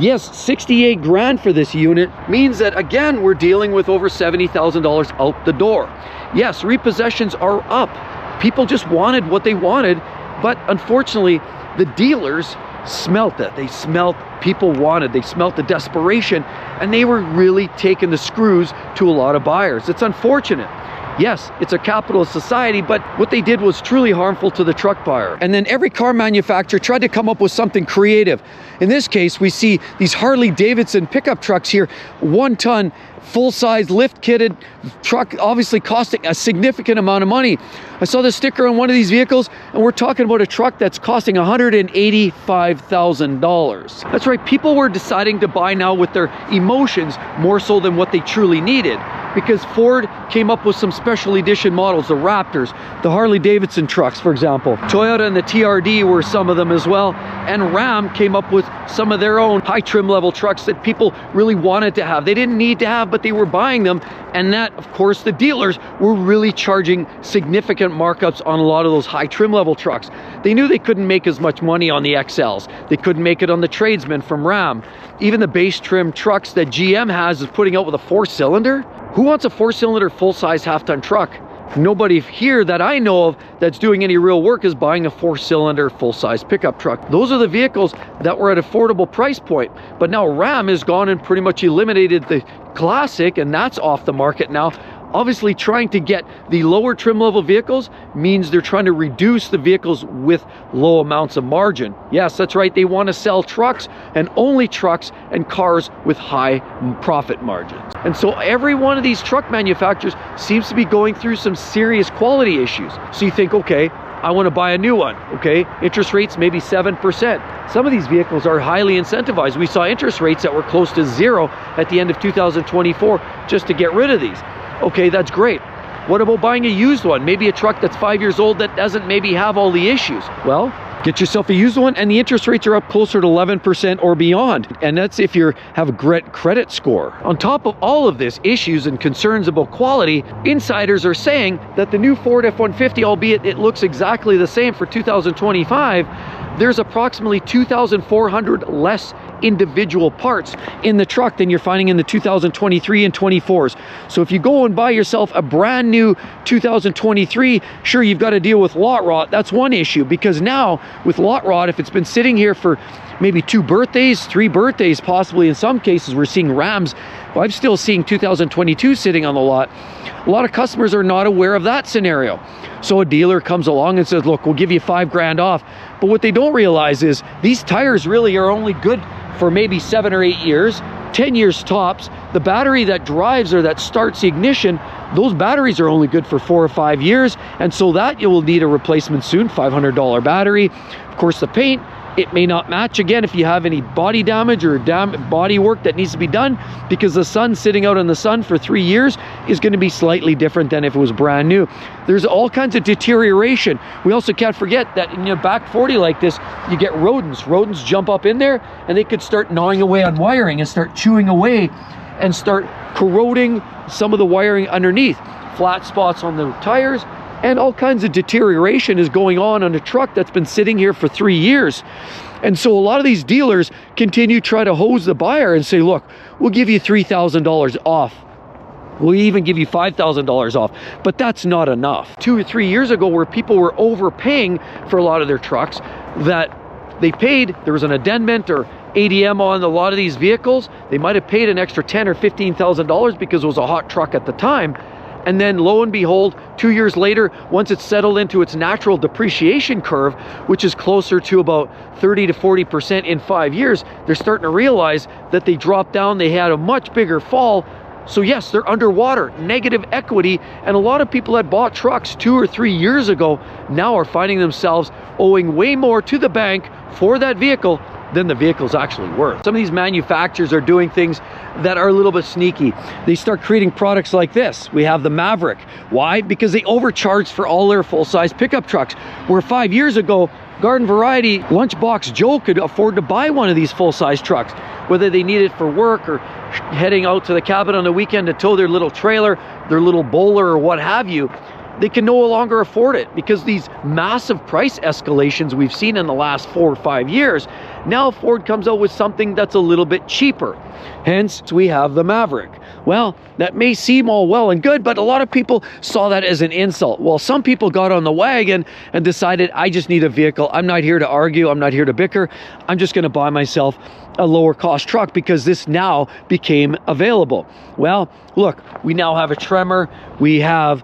Yes, 68 grand for this unit means that, again, we're dealing with over $70,000 out the door. Yes, repossessions are up. People just wanted what they wanted, but unfortunately, the dealers smelt it. They smelt people wanted. They smelt the desperation, and they were really taking the screws to a lot of buyers. It's unfortunate. Yes, it's a capitalist society, but what they did was truly harmful to the truck buyer. And then every car manufacturer tried to come up with something creative. In this case, we see these Harley Davidson pickup trucks here, 1 ton, full-size lift-kitted truck, obviously costing a significant amount of money. I saw the sticker on one of these vehicles, and we're talking about a truck that's costing $185,000. That's right, people were deciding to buy now with their emotions more so than what they truly needed, because Ford came up with some special edition models, the Raptors, the Harley Davidson trucks, for example. Toyota and the TRD were some of them as well, and Ram came up with some of their own high trim level trucks that people really wanted to have. They didn't need to have, but they were buying them, and that, of course, the dealers were really charging significant markups on a lot of those high trim level trucks. They knew they couldn't make as much money on the XLs. They couldn't make it on the Tradesman from Ram. Even the base trim trucks that GM has is putting out with a 4-cylinder. Who wants a 4-cylinder full-size half-ton truck? Nobody here that I know of that's doing any real work is buying a 4-cylinder full-size pickup truck. Those are the vehicles that were at affordable price point. But now Ram has gone and pretty much eliminated the Classic, and that's off the market now. Obviously, trying to get the lower trim level vehicles means they're trying to reduce the vehicles with low amounts of margin. Yes, that's right. They want to sell trucks, and only trucks and cars with high profit margins. And so every one of these truck manufacturers seems to be going through some serious quality issues. So you think, okay, I want to buy a new one. Okay, interest rates maybe 7%. Some of these vehicles are highly incentivized. We saw interest rates that were close to 0 at the end of 2024 just to get rid of these. Okay, that's great. What about buying a used one? Maybe a truck that's 5 years old that doesn't maybe have all the issues. Well, get yourself a used one, and the interest rates are up closer to 11% or beyond. And that's if you have a great credit score. On top of all of this issues and concerns about quality, insiders are saying that the new Ford F-150, albeit it looks exactly the same for 2025, there's approximately 2,400 less individual parts in the truck than you're finding in the 2023 and 24s. So if you go and buy yourself a brand new 2023, sure, you've got to deal with lot rot. That's one issue, because now with lot rot, if it's been sitting here for maybe 2 birthdays, 3 birthdays, possibly in some cases, we're seeing Rams. Well, I'm still seeing 2022 sitting on the lot. A lot of customers are not aware of that scenario. So a dealer comes along and says, look, we'll give you $5 grand off. But what they don't realize is these tires really are only good for maybe 7 or 8 years, 10 years tops. The battery that drives or that starts the ignition, those batteries are only good for 4 or 5 years. And so that you will need a replacement soon, $500 battery. Of course, the paint, it may not match again if you have any body damage or body work that needs to be done, because the sun sitting out in the sun for 3 years is going to be slightly different than if it was brand new. There's all kinds of deterioration. We also can't forget that in a back 40 like this, you get rodents. Rodents jump up in there and they could start gnawing away on wiring and start chewing away and start corroding some of the wiring underneath. Flat spots on the tires, and all kinds of deterioration is going on a truck that's been sitting here for 3 years. And so a lot of these dealers continue to try to hose the buyer and say, look, we'll give you $3,000 off. We'll even give you $5,000 off, but that's not enough. 2 or 3 years ago, where people were overpaying for a lot of their trucks, that they paid, there was an addendum or ADM on a lot of these vehicles, they might have paid an extra $10,000 or $15,000 because it was a hot truck at the time. And then lo and behold, 2 years later, once it's settled into its natural depreciation curve, which is closer to about 30 to 40% in 5 years, they're starting to realize that they dropped down, they had a much bigger fall. So yes, they're underwater, negative equity, and a lot of people that bought trucks 2 or 3 years ago now are finding themselves owing way more to the bank for that vehicle than the vehicle's actually worth. Some of these manufacturers are doing things that are a little bit sneaky. They start creating products like this. We have the Maverick. Why? Because they overcharged for all their full-size pickup trucks, where 5 years ago, Garden Variety Lunchbox Joe could afford to buy one of these full-size trucks, whether they need it for work or heading out to the cabin on the weekend to tow their little trailer, their little bowler, or what have you. They can no longer afford it because these massive price escalations we've seen in the last 4 or 5 years. Now Ford comes out with something that's a little bit cheaper. Hence, we have the Maverick. Well, that may seem all well and good, but a lot of people saw that as an insult. Well, some people got on the wagon and decided, I just need a vehicle. I'm not here to argue. I'm not here to bicker. I'm just going to buy myself a lower cost truck because this now became available. Well, look, we now have a Tremor. We have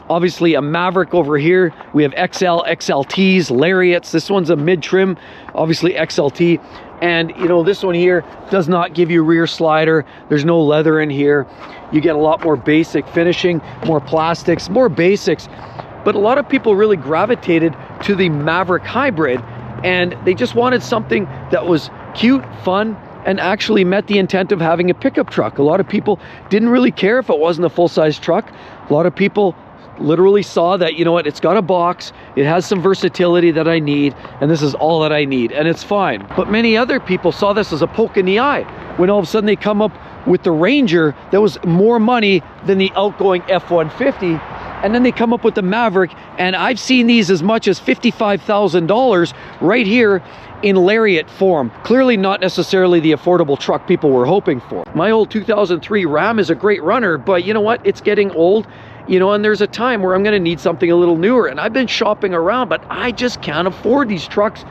obviously a Maverick over here. We have XL, XLTs, Lariats. This one's a mid-trim, obviously XLT. And you know, this one here does not give you rear slider. There's no leather in here. You get a lot more basic finishing, more plastics, more basics. But a lot of people really gravitated to the Maverick Hybrid, and they just wanted something that was cute, fun, and actually met the intent of having a pickup truck. A lot of people didn't really care if it wasn't a full-size truck. A lot of people literally saw that, you know what, it's got a box, it has some versatility that I need, and this is all that I need, and it's fine. But many other people saw this as a poke in the eye when all of a sudden they come up with the Ranger that was more money than the outgoing F-150, and then they come up with the Maverick, and I've seen these as much as $55,000 right here in Lariat form. Clearly not necessarily the affordable truck people were hoping for. My old 2003 Ram is a great runner, but you know what, it's getting old, you know, and there's a time where I'm gonna need something a little newer, and I've been shopping around, but I just can't afford these trucks.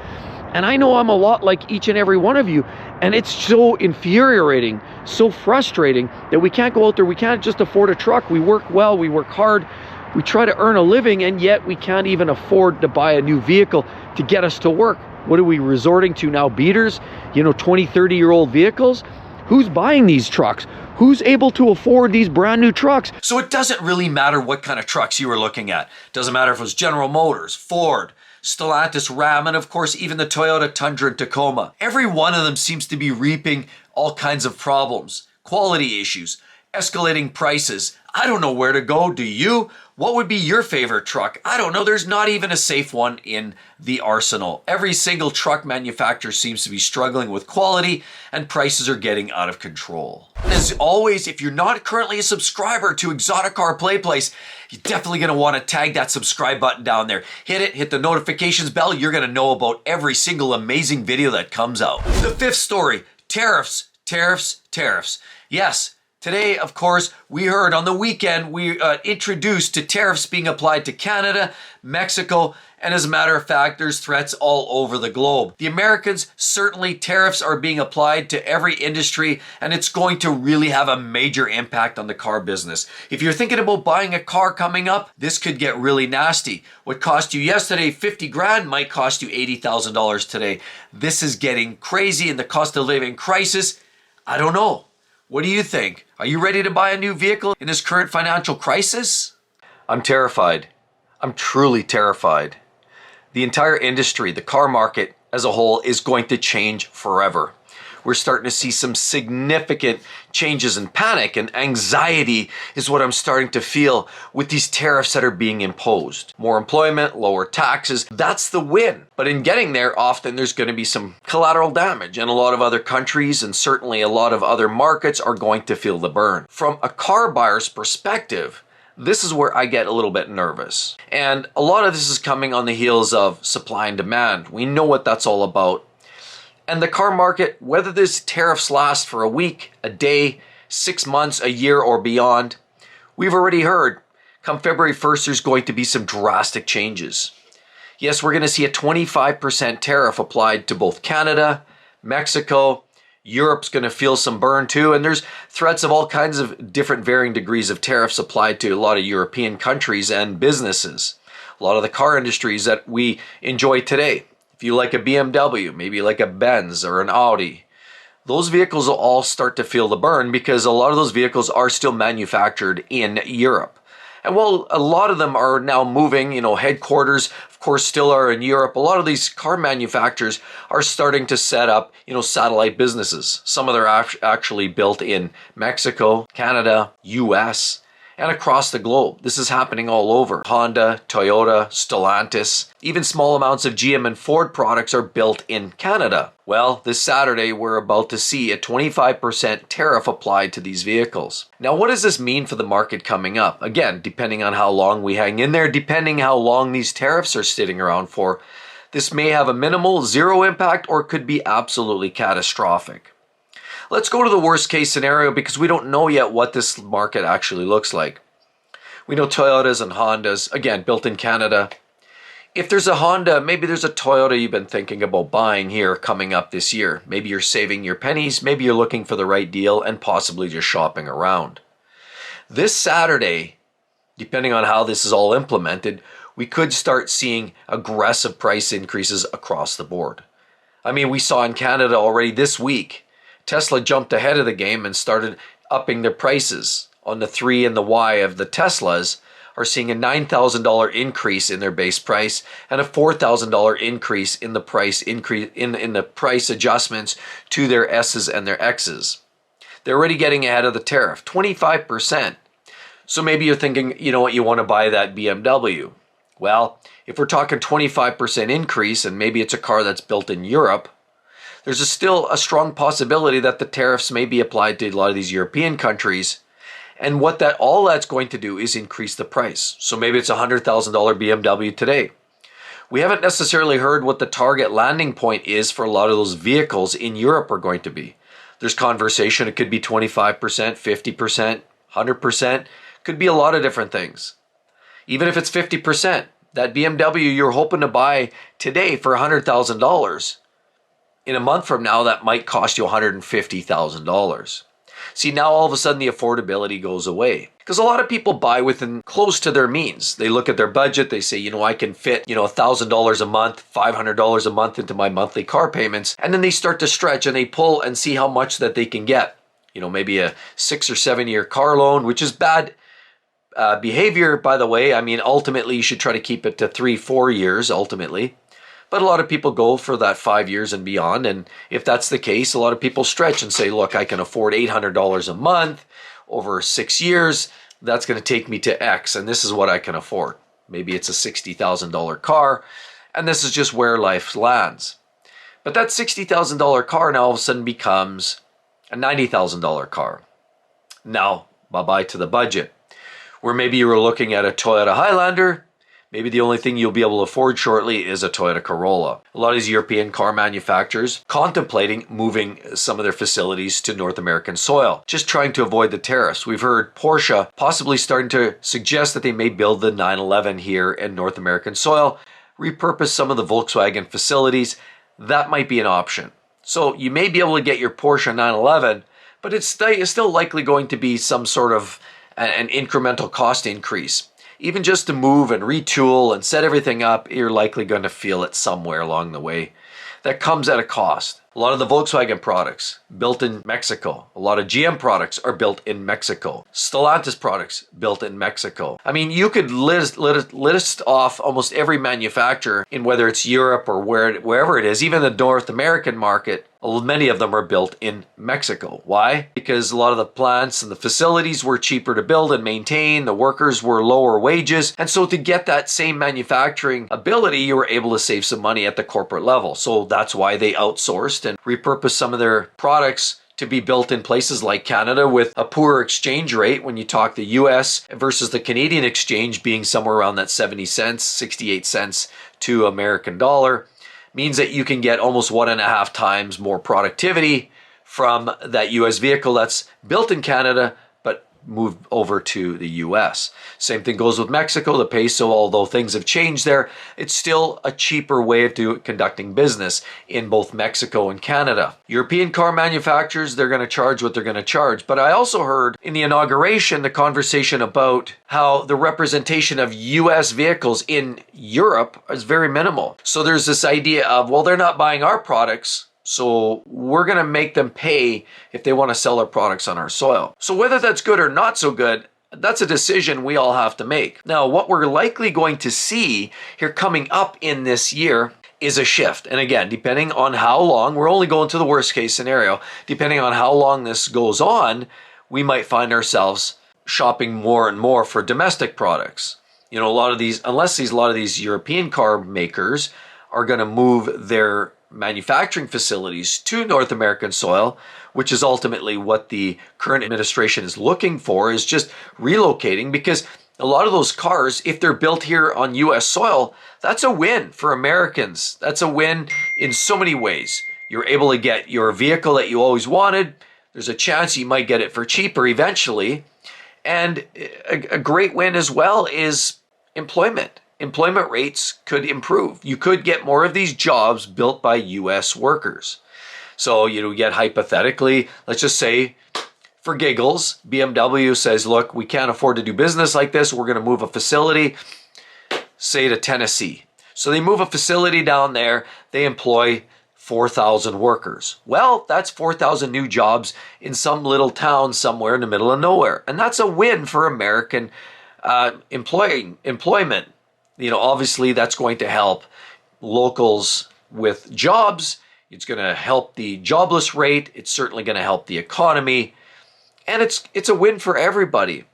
And I know I'm a lot like each and every one of you, and it's so infuriating, so frustrating that we can't go out there, we can't just afford a truck. We work well, we work hard, we try to earn a living, and yet we can't even afford to buy a new vehicle to get us to work. What are we resorting to now? Beaters? You know, 20, 30-year-old vehicles? Who's buying these trucks? Who's able to afford these brand new trucks? So it doesn't really matter what kind of trucks you were looking at. Doesn't matter if it was General Motors, Ford, Stellantis, Ram, and of course even the Toyota Tundra and Tacoma. Every one of them seems to be reaping all kinds of problems, quality issues, escalating prices. I don't know where to go. Do you? What would be your favorite truck? I don't know. There's not even a safe one in the arsenal. Every single truck manufacturer seems to be struggling with quality, and prices are getting out of control. As always, if you're not currently a subscriber to Exotic Car Play Place, you're definitely going to want to tag that subscribe button down there. Hit it, hit the notifications bell. You're going to know about every single amazing video that comes out. The fifth story, tariffs, tariffs, tariffs. Yes. Today, of course, we heard on the weekend, we introduced to tariffs being applied to Canada, Mexico, and as a matter of fact, there's threats all over the globe. The Americans, certainly tariffs are being applied to every industry, and it's going to really have a major impact on the car business. If you're thinking about buying a car coming up, this could get really nasty. What cost you yesterday 50 grand might cost you $80,000 today. This is getting crazy, and the cost of living crisis, I don't know. What do you think? Are you ready to buy a new vehicle in this current financial crisis? I'm terrified. I'm truly terrified. The entire industry, the car market as a whole, is going to change forever. We're starting to see some significant changes, in panic and anxiety is what I'm starting to feel with these tariffs that are being imposed. More employment, lower taxes, that's the win. But in getting there, often there's going to be some collateral damage, and a lot of other countries and certainly a lot of other markets are going to feel the burn. From a car buyer's perspective, this is where I get a little bit nervous. And a lot of this is coming on the heels of supply and demand. We know what that's all about. And the car market, whether this tariffs last for a week, a day, 6 months, a year, or beyond, we've already heard come February 1st, there's going to be some drastic changes. Yes, we're going to see a 25% tariff applied to both Canada, Mexico, Europe's going to feel some burn too, and there's threats of all kinds of different varying degrees of tariffs applied to a lot of European countries and businesses. A lot of the car industries that we enjoy today. If you like a BMW, maybe like a Benz or an Audi, those vehicles will all start to feel the burn because a lot of those vehicles are still manufactured in Europe. And while a lot of them are now moving, headquarters, of course, still are in Europe, a lot of these car manufacturers are starting to set up, satellite businesses. Some of them are actually built in Mexico, Canada, US, and across the globe. This is happening all over. Honda, Toyota, Stellantis, even small amounts of GM and Ford products are built in Canada. Well, this Saturday, we're about to see a 25% tariff applied to these vehicles. Now, what does this mean for the market coming up? Again, depending on how long we hang in there, depending how long these tariffs are sitting around for, this may have a minimal, zero impact, or could be absolutely catastrophic. Let's go to the worst case scenario because we don't know yet what this market actually looks like. We know Toyotas and Hondas, again, built in Canada. If there's a Honda, maybe there's a Toyota you've been thinking about buying here coming up this year. Maybe you're saving your pennies, maybe you're looking for the right deal and possibly just shopping around. This Saturday, depending on how this is all implemented, we could start seeing aggressive price increases across the board. I mean, we saw in Canada already this week, Tesla jumped ahead of the game and started upping their prices on the 3 and the Y of the Teslas are seeing a $9,000 increase in their base price and a $4,000 increase in the price in the price adjustments to their S's and their X's. They're already getting ahead of the tariff, 25%. So maybe you're thinking, you know what, you want to buy that BMW. Well, if we're talking 25% increase and maybe it's a car that's built in Europe, there's still a strong possibility that the tariffs may be applied to a lot of these European countries. And what all that's going to do is increase the price. So maybe it's a $100,000 BMW today. We haven't necessarily heard what the target landing point is for a lot of those vehicles in Europe are going to be. There's conversation. It could be 25%, 50%, 100%. Could be a lot of different things. Even if it's 50%, that BMW you're hoping to buy today for $100,000, in a month from now, that might cost you $150,000. See, now all of a sudden the affordability goes away because a lot of people buy within close to their means. They look at their budget. They say, I can fit, $1,000 a month, $500 a month into my monthly car payments. And then they start to stretch and they pull and see how much that they can get. Maybe a 6 or 7 year car loan, which is bad behavior, by the way. I mean, ultimately, you should try to keep it to 3-4 years, ultimately. But a lot of people go for that 5 years and beyond. And if that's the case, a lot of people stretch and say, look, I can afford $800 a month over 6 years. That's going to take me to X. And this is what I can afford. Maybe it's a $60,000 car. And this is just where life lands. But that $60,000 car now all of a sudden becomes a $90,000 car. Now, bye-bye to the budget. Where maybe you were looking at a Toyota Highlander, maybe the only thing you'll be able to afford shortly is a Toyota Corolla. A lot of these European car manufacturers contemplating moving some of their facilities to North American soil, just trying to avoid the tariffs. We've heard Porsche possibly starting to suggest that they may build the 911 here in North American soil, repurpose some of the Volkswagen facilities. That might be an option. So you may be able to get your Porsche 911, but it's still likely going to be some sort of an incremental cost increase. Even just to move and retool and set everything up, you're likely going to feel it somewhere along the way. That comes at a cost. A lot of the Volkswagen products built in Mexico. A lot of GM products are built in Mexico. Stellantis products built in Mexico. I mean, you could list off almost every manufacturer in whether it's Europe or wherever it is, even the North American market. Many of them are built in Mexico. Why? Because a lot of the plants and the facilities were cheaper to build and maintain. The workers were lower wages. And so to get that same manufacturing ability, you were able to save some money at the corporate level. So that's why they outsourced and repurposed some of their products to be built in places like Canada with a poor exchange rate. When you talk the US versus the Canadian exchange being somewhere around that 70 cents, 68 cents to American dollar, means that you can get almost 1.5 times more productivity from that US vehicle that's built in Canada, but moved over to the US. Same thing goes with Mexico. The peso, although things have changed there, it's still a cheaper way of conducting business in both Mexico and Canada. European car manufacturers, they're going to charge what they're going to charge. But I also heard in the inauguration, the conversation about how the representation of US vehicles in Europe is very minimal. So there's this idea of, well, they're not buying our products, so we're going to make them pay if they want to sell their products on our soil. So whether that's good or not so good, that's a decision we all have to make. Now, what we're likely going to see here coming up in this year is a shift. And again, depending on how long, we're only going to the worst case scenario, depending on how long this goes on, we might find ourselves shopping more and more for domestic products. A lot of these European car makers are going to move their manufacturing facilities to North American soil, which is ultimately what the current administration is looking for, is just relocating, because a lot of those cars, if they're built here on US soil, that's a win for Americans. That's a win in so many ways. You're able to get your vehicle that you always wanted. There's a chance you might get it for cheaper eventually. And a great win as well is employment. Employment rates could improve. You could get more of these jobs built by US workers. So, yet hypothetically, let's just say for giggles, BMW says, look, we can't afford to do business like this. We're going to move a facility, say to Tennessee. So they move a facility down there. They employ 4,000 workers. Well, that's 4,000 new jobs in some little town somewhere in the middle of nowhere. And that's a win for American employment. Obviously that's going to help locals with jobs. It's going to help the jobless rate. It's certainly going to help the economy. And it's a win for everybody.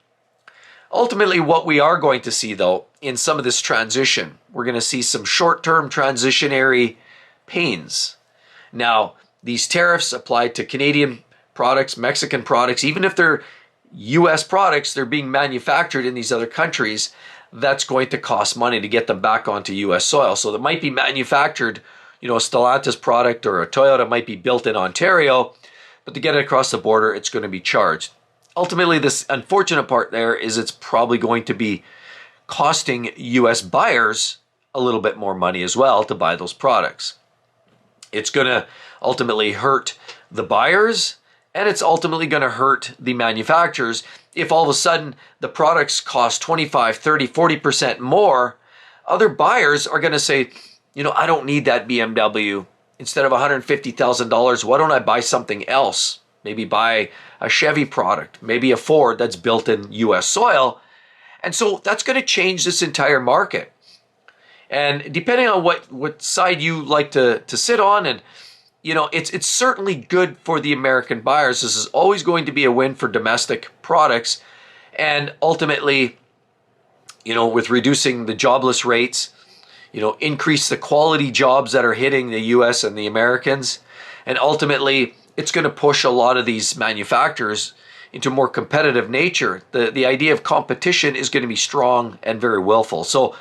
Ultimately, what we are going to see, though, in some of this transition, we're going to see some short-term transitionary pains. Now, these tariffs apply to Canadian products, Mexican products, even if they're U.S. products, they're being manufactured in these other countries. That's going to cost money to get them back onto U.S. soil. So that might be manufactured, a Stellantis product or a Toyota might be built in Ontario, but to get it across the border, it's going to be charged. Ultimately, this unfortunate part there is it's probably going to be costing U.S. buyers a little bit more money as well to buy those products. It's going to ultimately hurt the buyers, and it's ultimately going to hurt the manufacturers if all of a sudden the products cost 25, 30, 40% more. Other buyers are going to say, I don't need that BMW. Instead of $150,000, why don't I buy something else? Maybe buy a Chevy product, maybe a Ford that's built in U.S. soil. And so that's going to change this entire market. And depending on what side you like to sit on, and it's certainly good for the American buyers. This is always going to be a win for domestic products. And ultimately, with reducing the jobless rates, increase the quality jobs that are hitting the U.S. and the Americans. And ultimately, it's going to push a lot of these manufacturers into more competitive nature. The idea of competition is going to be strong and very willful. So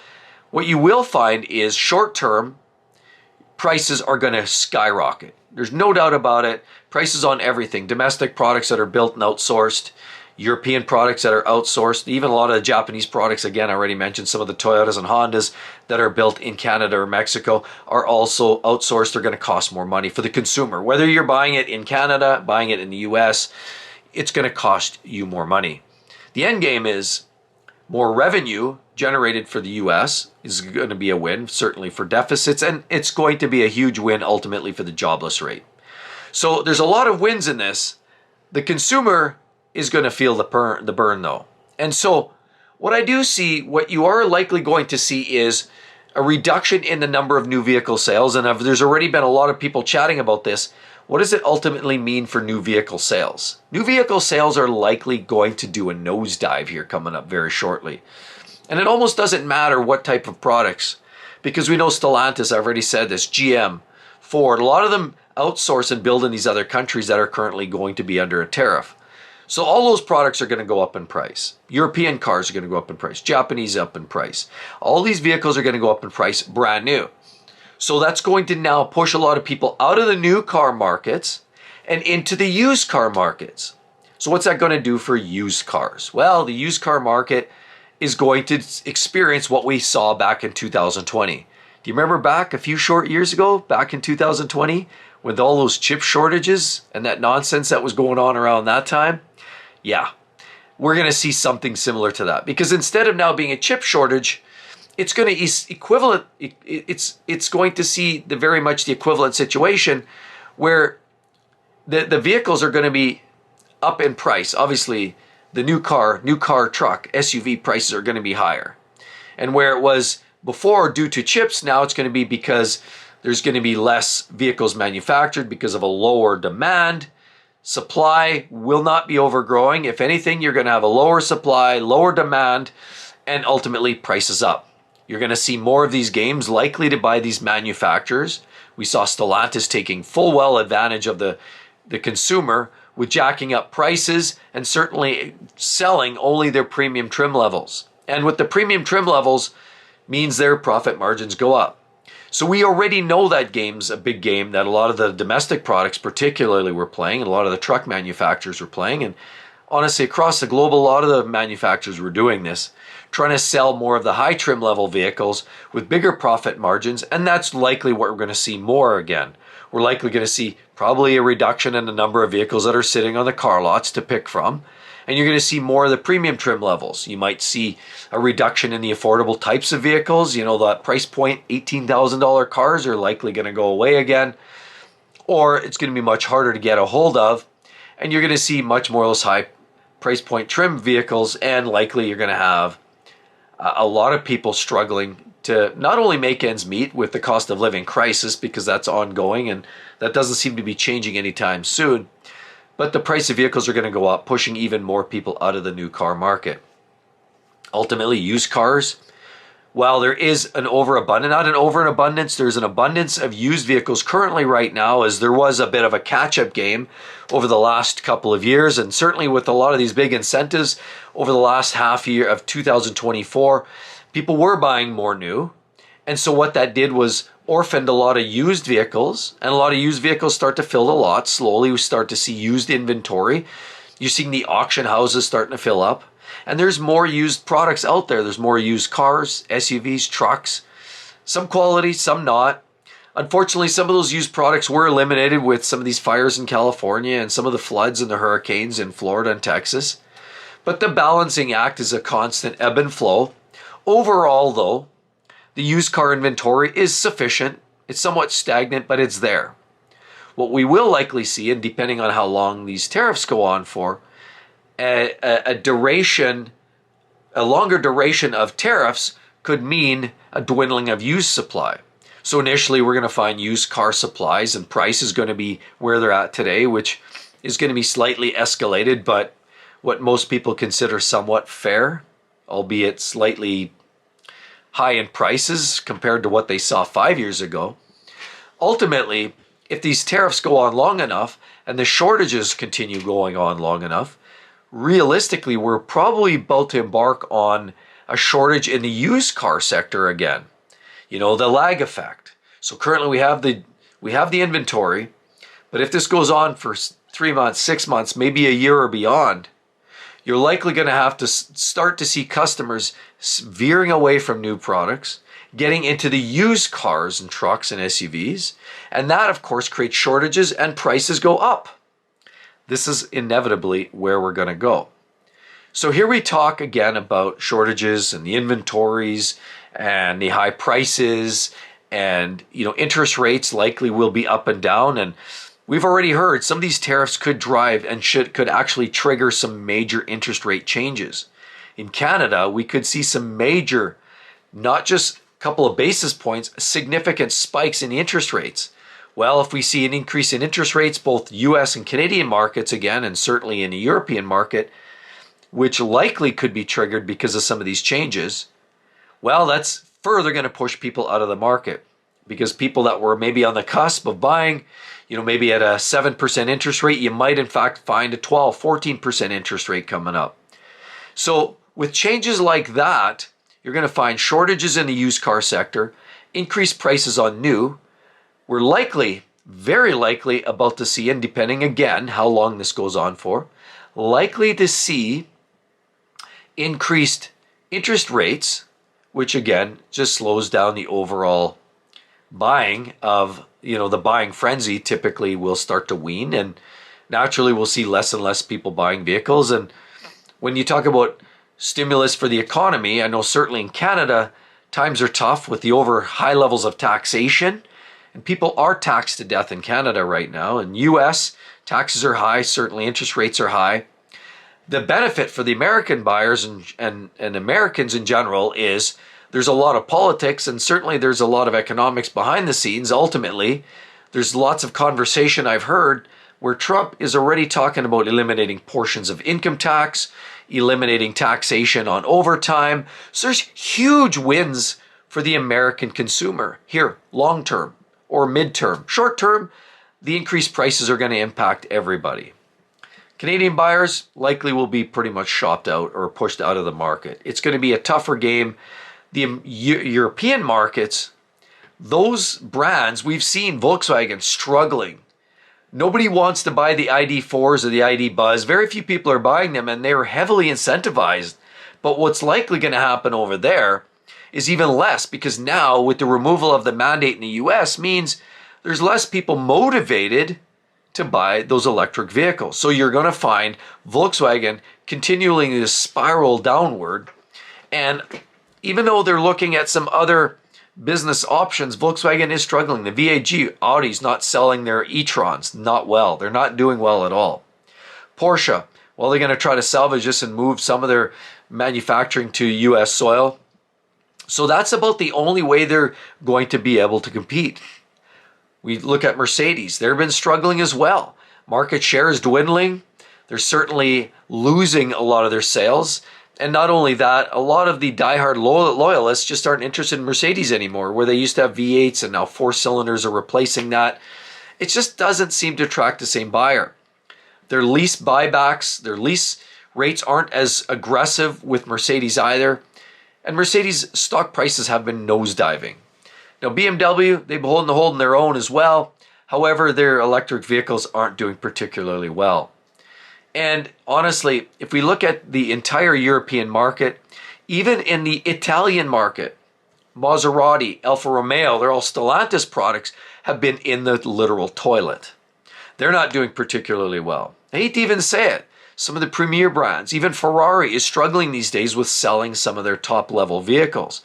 what you will find is short-term, prices are going to skyrocket. There's no doubt about it. Prices on everything. Domestic products that are built and outsourced. European products that are outsourced. Even a lot of the Japanese products, again, I already mentioned some of the Toyotas and Hondas that are built in Canada or Mexico are also outsourced. They're going to cost more money for the consumer. Whether you're buying it in Canada, buying it in the US, it's going to cost you more money. The end game is more revenue generated for the US is going to be a win, certainly for deficits, and it's going to be a huge win ultimately for the jobless rate. So there's a lot of wins in this. The consumer is going to feel the burn though. And so what I do see, what you are likely going to see is a reduction in the number of new vehicle sales. And there's already been a lot of people chatting about this. What does it ultimately mean for new vehicle sales? New vehicle sales are likely going to do a nosedive here coming up very shortly. And it almost doesn't matter what type of products, because we know Stellantis, I've already said this, GM, Ford, a lot of them outsource and build in these other countries that are currently going to be under a tariff. So all those products are going to go up in price. European cars are going to go up in price. Japanese up in price. All these vehicles are going to go up in price brand new. So that's going to now push a lot of people out of the new car markets and into the used car markets. So what's that going to do for used cars? Well, the used car market is going to experience what we saw back in 2020. Do you remember back a few short years ago, back in 2020, with all those chip shortages and that nonsense that was going on around that time? Yeah, we're going to see something similar to that, because instead of now being a chip shortage, it's going to it's going to see very much the equivalent situation where the vehicles are going to be up in price. Obviously, the new car, truck, SUV prices are going to be higher. And where it was before due to chips, now it's going to be because there's going to be less vehicles manufactured because of a lower demand. Supply will not be overgrowing. If anything, you're going to have a lower supply, lower demand, and ultimately prices up. You're going to see more of these games likely to buy these manufacturers. We saw Stellantis taking full well advantage of the consumer with jacking up prices and certainly selling only their premium trim levels. And with the premium trim levels means their profit margins go up. So we already know that game's a big game that a lot of the domestic products particularly were playing, and a lot of the truck manufacturers were playing. And honestly, across the globe, a lot of the manufacturers were doing this, trying to sell more of the high trim level vehicles with bigger profit margins. And that's likely what we're going to see more again. We're likely going to see probably a reduction in the number of vehicles that are sitting on the car lots to pick from. And you're going to see more of the premium trim levels. You might see a reduction in the affordable types of vehicles. You know, that price point, $18,000 cars are likely going to go away again. or it's going to be much harder to get a hold of, and you're going to see much more of those high price point trim vehicles, and likely you're going to have a lot of people struggling to not only make ends meet with the cost of living crisis, because that's ongoing and that doesn't seem to be changing anytime soon, but the price of vehicles are going to go up, pushing even more people out of the new car market. Ultimately, used cars, while there is an overabundance, not an overabundance, there's an abundance of used vehicles currently right now, as there was a bit of a catch-up game over the last couple of years, and certainly with a lot of these big incentives over the last half year of 2024, people were buying more new. And so what that did was orphaned a lot of used vehicles, and a lot of used vehicles start to fill the lot. Slowly we start to see used inventory. You're seeing the auction houses starting to fill up. And there's more used products out there. There's more used cars, SUVs, trucks, some quality, some not. Unfortunately, some of those used products were eliminated with some of these fires in California and some of the floods and the hurricanes in Florida and Texas. But the balancing act is a constant ebb and flow. Overall, though, the used car inventory is sufficient. It's somewhat stagnant, but it's there. What we will likely see, and depending on how long these tariffs go on for, a longer duration of tariffs could mean a dwindling of used supply. So initially we're going to find used car supplies and price is going to be where they're at today, which is going to be slightly escalated, but what most people consider somewhat fair, albeit slightly high in prices compared to what they saw 5 years ago. Ultimately, if these tariffs go on long enough and the shortages continue going on long enough, realistically, we're probably about to embark on a shortage in the used car sector again. You know, the lag effect. So currently we have the inventory, but if this goes on for 3 months, 6 months, maybe a year or beyond, you're likely going to have to start to see customers veering away from new products, getting into the used cars and trucks and SUVs, and that of course creates shortages and prices go up. This is inevitably where we're going to go. So here we talk again about shortages and the inventories and the high prices, and interest rates likely will be up and down, and we've already heard some of these tariffs could drive and could actually trigger some major interest rate changes. In Canada, we could see some major, not just a couple of basis points, significant spikes in interest rates. Well, if we see an increase in interest rates, both US and Canadian markets again, and certainly in the European market, which likely could be triggered because of some of these changes, well, that's further going to push people out of the market, because people that were maybe on the cusp of buying, maybe at a 7% interest rate, you might in fact find a 12, 14% interest rate coming up. So with changes like that, you're going to find shortages in the used car sector, increased prices on new. We're likely, very likely about to see, and depending again how long this goes on for, likely to see increased interest rates, which again just slows down the overall buying of, the buying frenzy typically will start to wean, and naturally we'll see less and less people buying vehicles. And when you talk about stimulus for the economy, I know certainly in Canada, times are tough with the high levels of taxation, and people are taxed to death in Canada right now. In US, taxes are high, certainly interest rates are high. The benefit for the American buyers and Americans in general is there's a lot of politics, and certainly there's a lot of economics behind the scenes. Ultimately, there's lots of conversation I've heard where Trump is already talking about eliminating portions of income tax, eliminating taxation on overtime. So there's huge wins for the American consumer here, long term or mid-term. Short term, the increased prices are going to impact everybody. Canadian buyers likely will be pretty much shopped out or pushed out of the market. It's going to be a tougher game. The European markets, those brands, we've seen Volkswagen struggling. Nobody wants to buy the ID4s or the ID Buzz. Very few people are buying them, and they're heavily incentivized. But what's likely going to happen over there is even less, because now with the removal of the mandate in the US means there's less people motivated to buy those electric vehicles. So you're going to find Volkswagen continually to spiral downward. And even though they're looking at some other business options, Volkswagen is struggling. The VAG, Audi's not selling their e-trons, not well. They're not doing well at all. Porsche, well, they're going to try to salvage this and move some of their manufacturing to US soil. So that's about the only way they're going to be able to compete. We look at Mercedes. They've been struggling as well. Market share is dwindling. They're certainly losing a lot of their sales. And not only that, a lot of the diehard loyalists just aren't interested in Mercedes anymore, where they used to have V8s and now 4 cylinders are replacing that. It just doesn't seem to attract the same buyer. Their lease buybacks, their lease rates aren't as aggressive with Mercedes either. And Mercedes stock prices have been nosediving. Now BMW, they've been holding their own as well. However, their electric vehicles aren't doing particularly well. And honestly, if we look at the entire European market, even in the Italian market, Maserati, Alfa Romeo, they're all Stellantis products, have been in the literal toilet. They're not doing particularly well. I hate to even say it. Some of the premier brands, even Ferrari is struggling these days with selling some of their top level vehicles.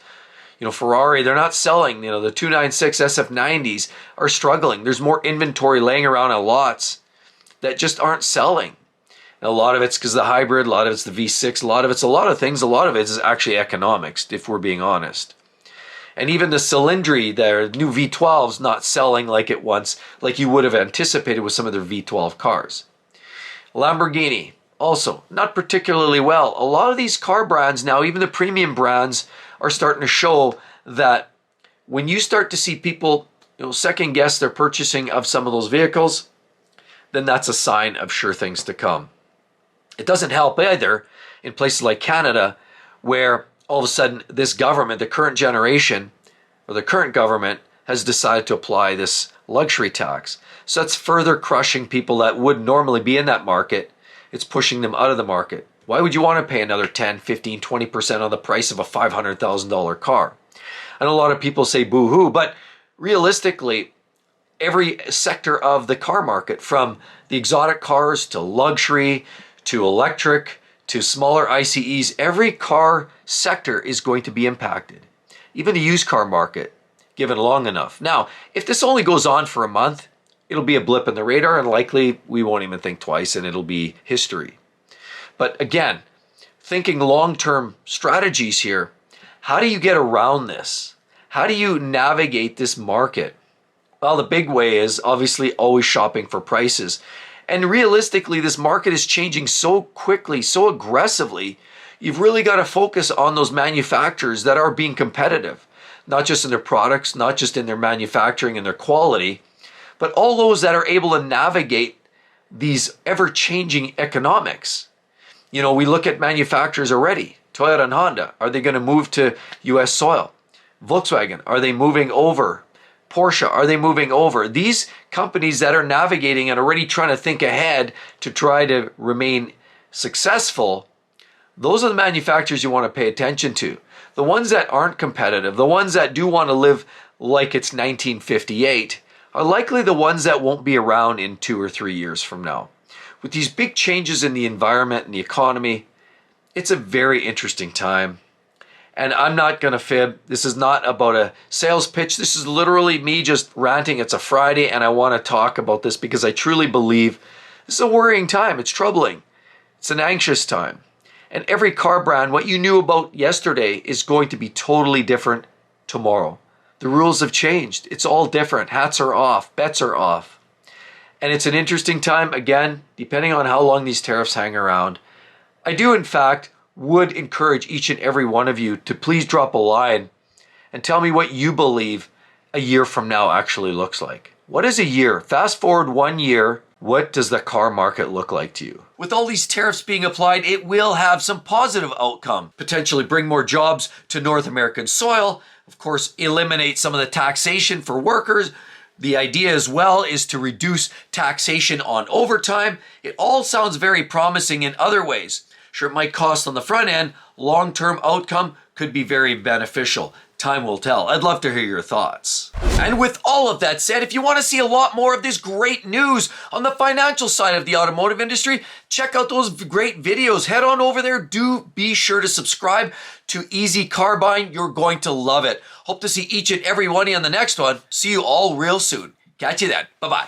Ferrari, they're not selling, the 296 SF90s are struggling. There's more inventory laying around on lots that just aren't selling. And a lot of it's because the hybrid, a lot of it's the V6, a lot of things, a lot of it is actually economics, if we're being honest. And even the Cylindri, their new V12's not selling like it once, like you would have anticipated with some of their V12 cars. Lamborghini, also not particularly well. A lot of these car brands now, even the premium brands, are starting to show that when you start to see people second guess their purchasing of some of those vehicles, then that's a sign of sure things to come. It doesn't help either in places like Canada, where all of a sudden this government, the current generation, or the current government, has decided to apply this luxury tax. So that's further crushing people that would normally be in that market. It's pushing them out of the market. Why would you want to pay another 10, 15, 20% on the price of a $500,000 car? And a lot of people say boo-hoo, but realistically, every sector of the car market, from the exotic cars to luxury to electric to smaller ICEs, every car sector is going to be impacted. Even the used car market, given long enough. Now, if this only goes on for a month, it'll be a blip in the radar and likely we won't even think twice and it'll be history. But again, thinking long-term strategies here, how do you get around this? How do you navigate this market? Well, the big way is obviously always shopping for prices. And realistically, this market is changing so quickly, so aggressively, you've really got to focus on those manufacturers that are being competitive, not just in their products, not just in their manufacturing and their quality, but all those that are able to navigate these ever-changing economics. We look at manufacturers already. Toyota and Honda, are they going to move to US soil? Volkswagen, are they moving over? Porsche, are they moving over? These companies that are navigating and already trying to think ahead to try to remain successful, those are the manufacturers you want to pay attention to. The ones that aren't competitive, the ones that do want to live like it's 1958, are likely the ones that won't be around in 2 or 3 years from now. With these big changes in the environment and the economy, it's a very interesting time. And I'm not going to fib. This is not about a sales pitch. This is literally me just ranting. It's a Friday and I want to talk about this because I truly believe this is a worrying time. It's troubling. It's an anxious time. And every car brand, what you knew about yesterday is going to be totally different tomorrow. The rules have changed. It's all different. Hats are off. Bets are off. And it's an interesting time, again, depending on how long these tariffs hang around. I do, in fact, would encourage each and every one of you to please drop a line and tell me what you believe a year from now actually looks like. What is a year? Fast forward 1 year, what does the car market look like to you? With all these tariffs being applied, it will have some positive outcome. Potentially bring more jobs to North American soil. Of course, eliminate some of the taxation for workers. The idea as well is to reduce taxation on overtime. It all sounds very promising in other ways. Sure, it might cost on the front end. Long-term outcome could be very beneficial. Time will tell. I'd love to hear your thoughts. And with all of that said, if you want to see a lot more of this great news on the financial side of the automotive industry, check out those great videos. Head on over there. Do be sure to subscribe to Easy Car Buying. You're going to love it. Hope to see each and every one of you on the next one. See you all real soon. Catch you then. Bye-bye.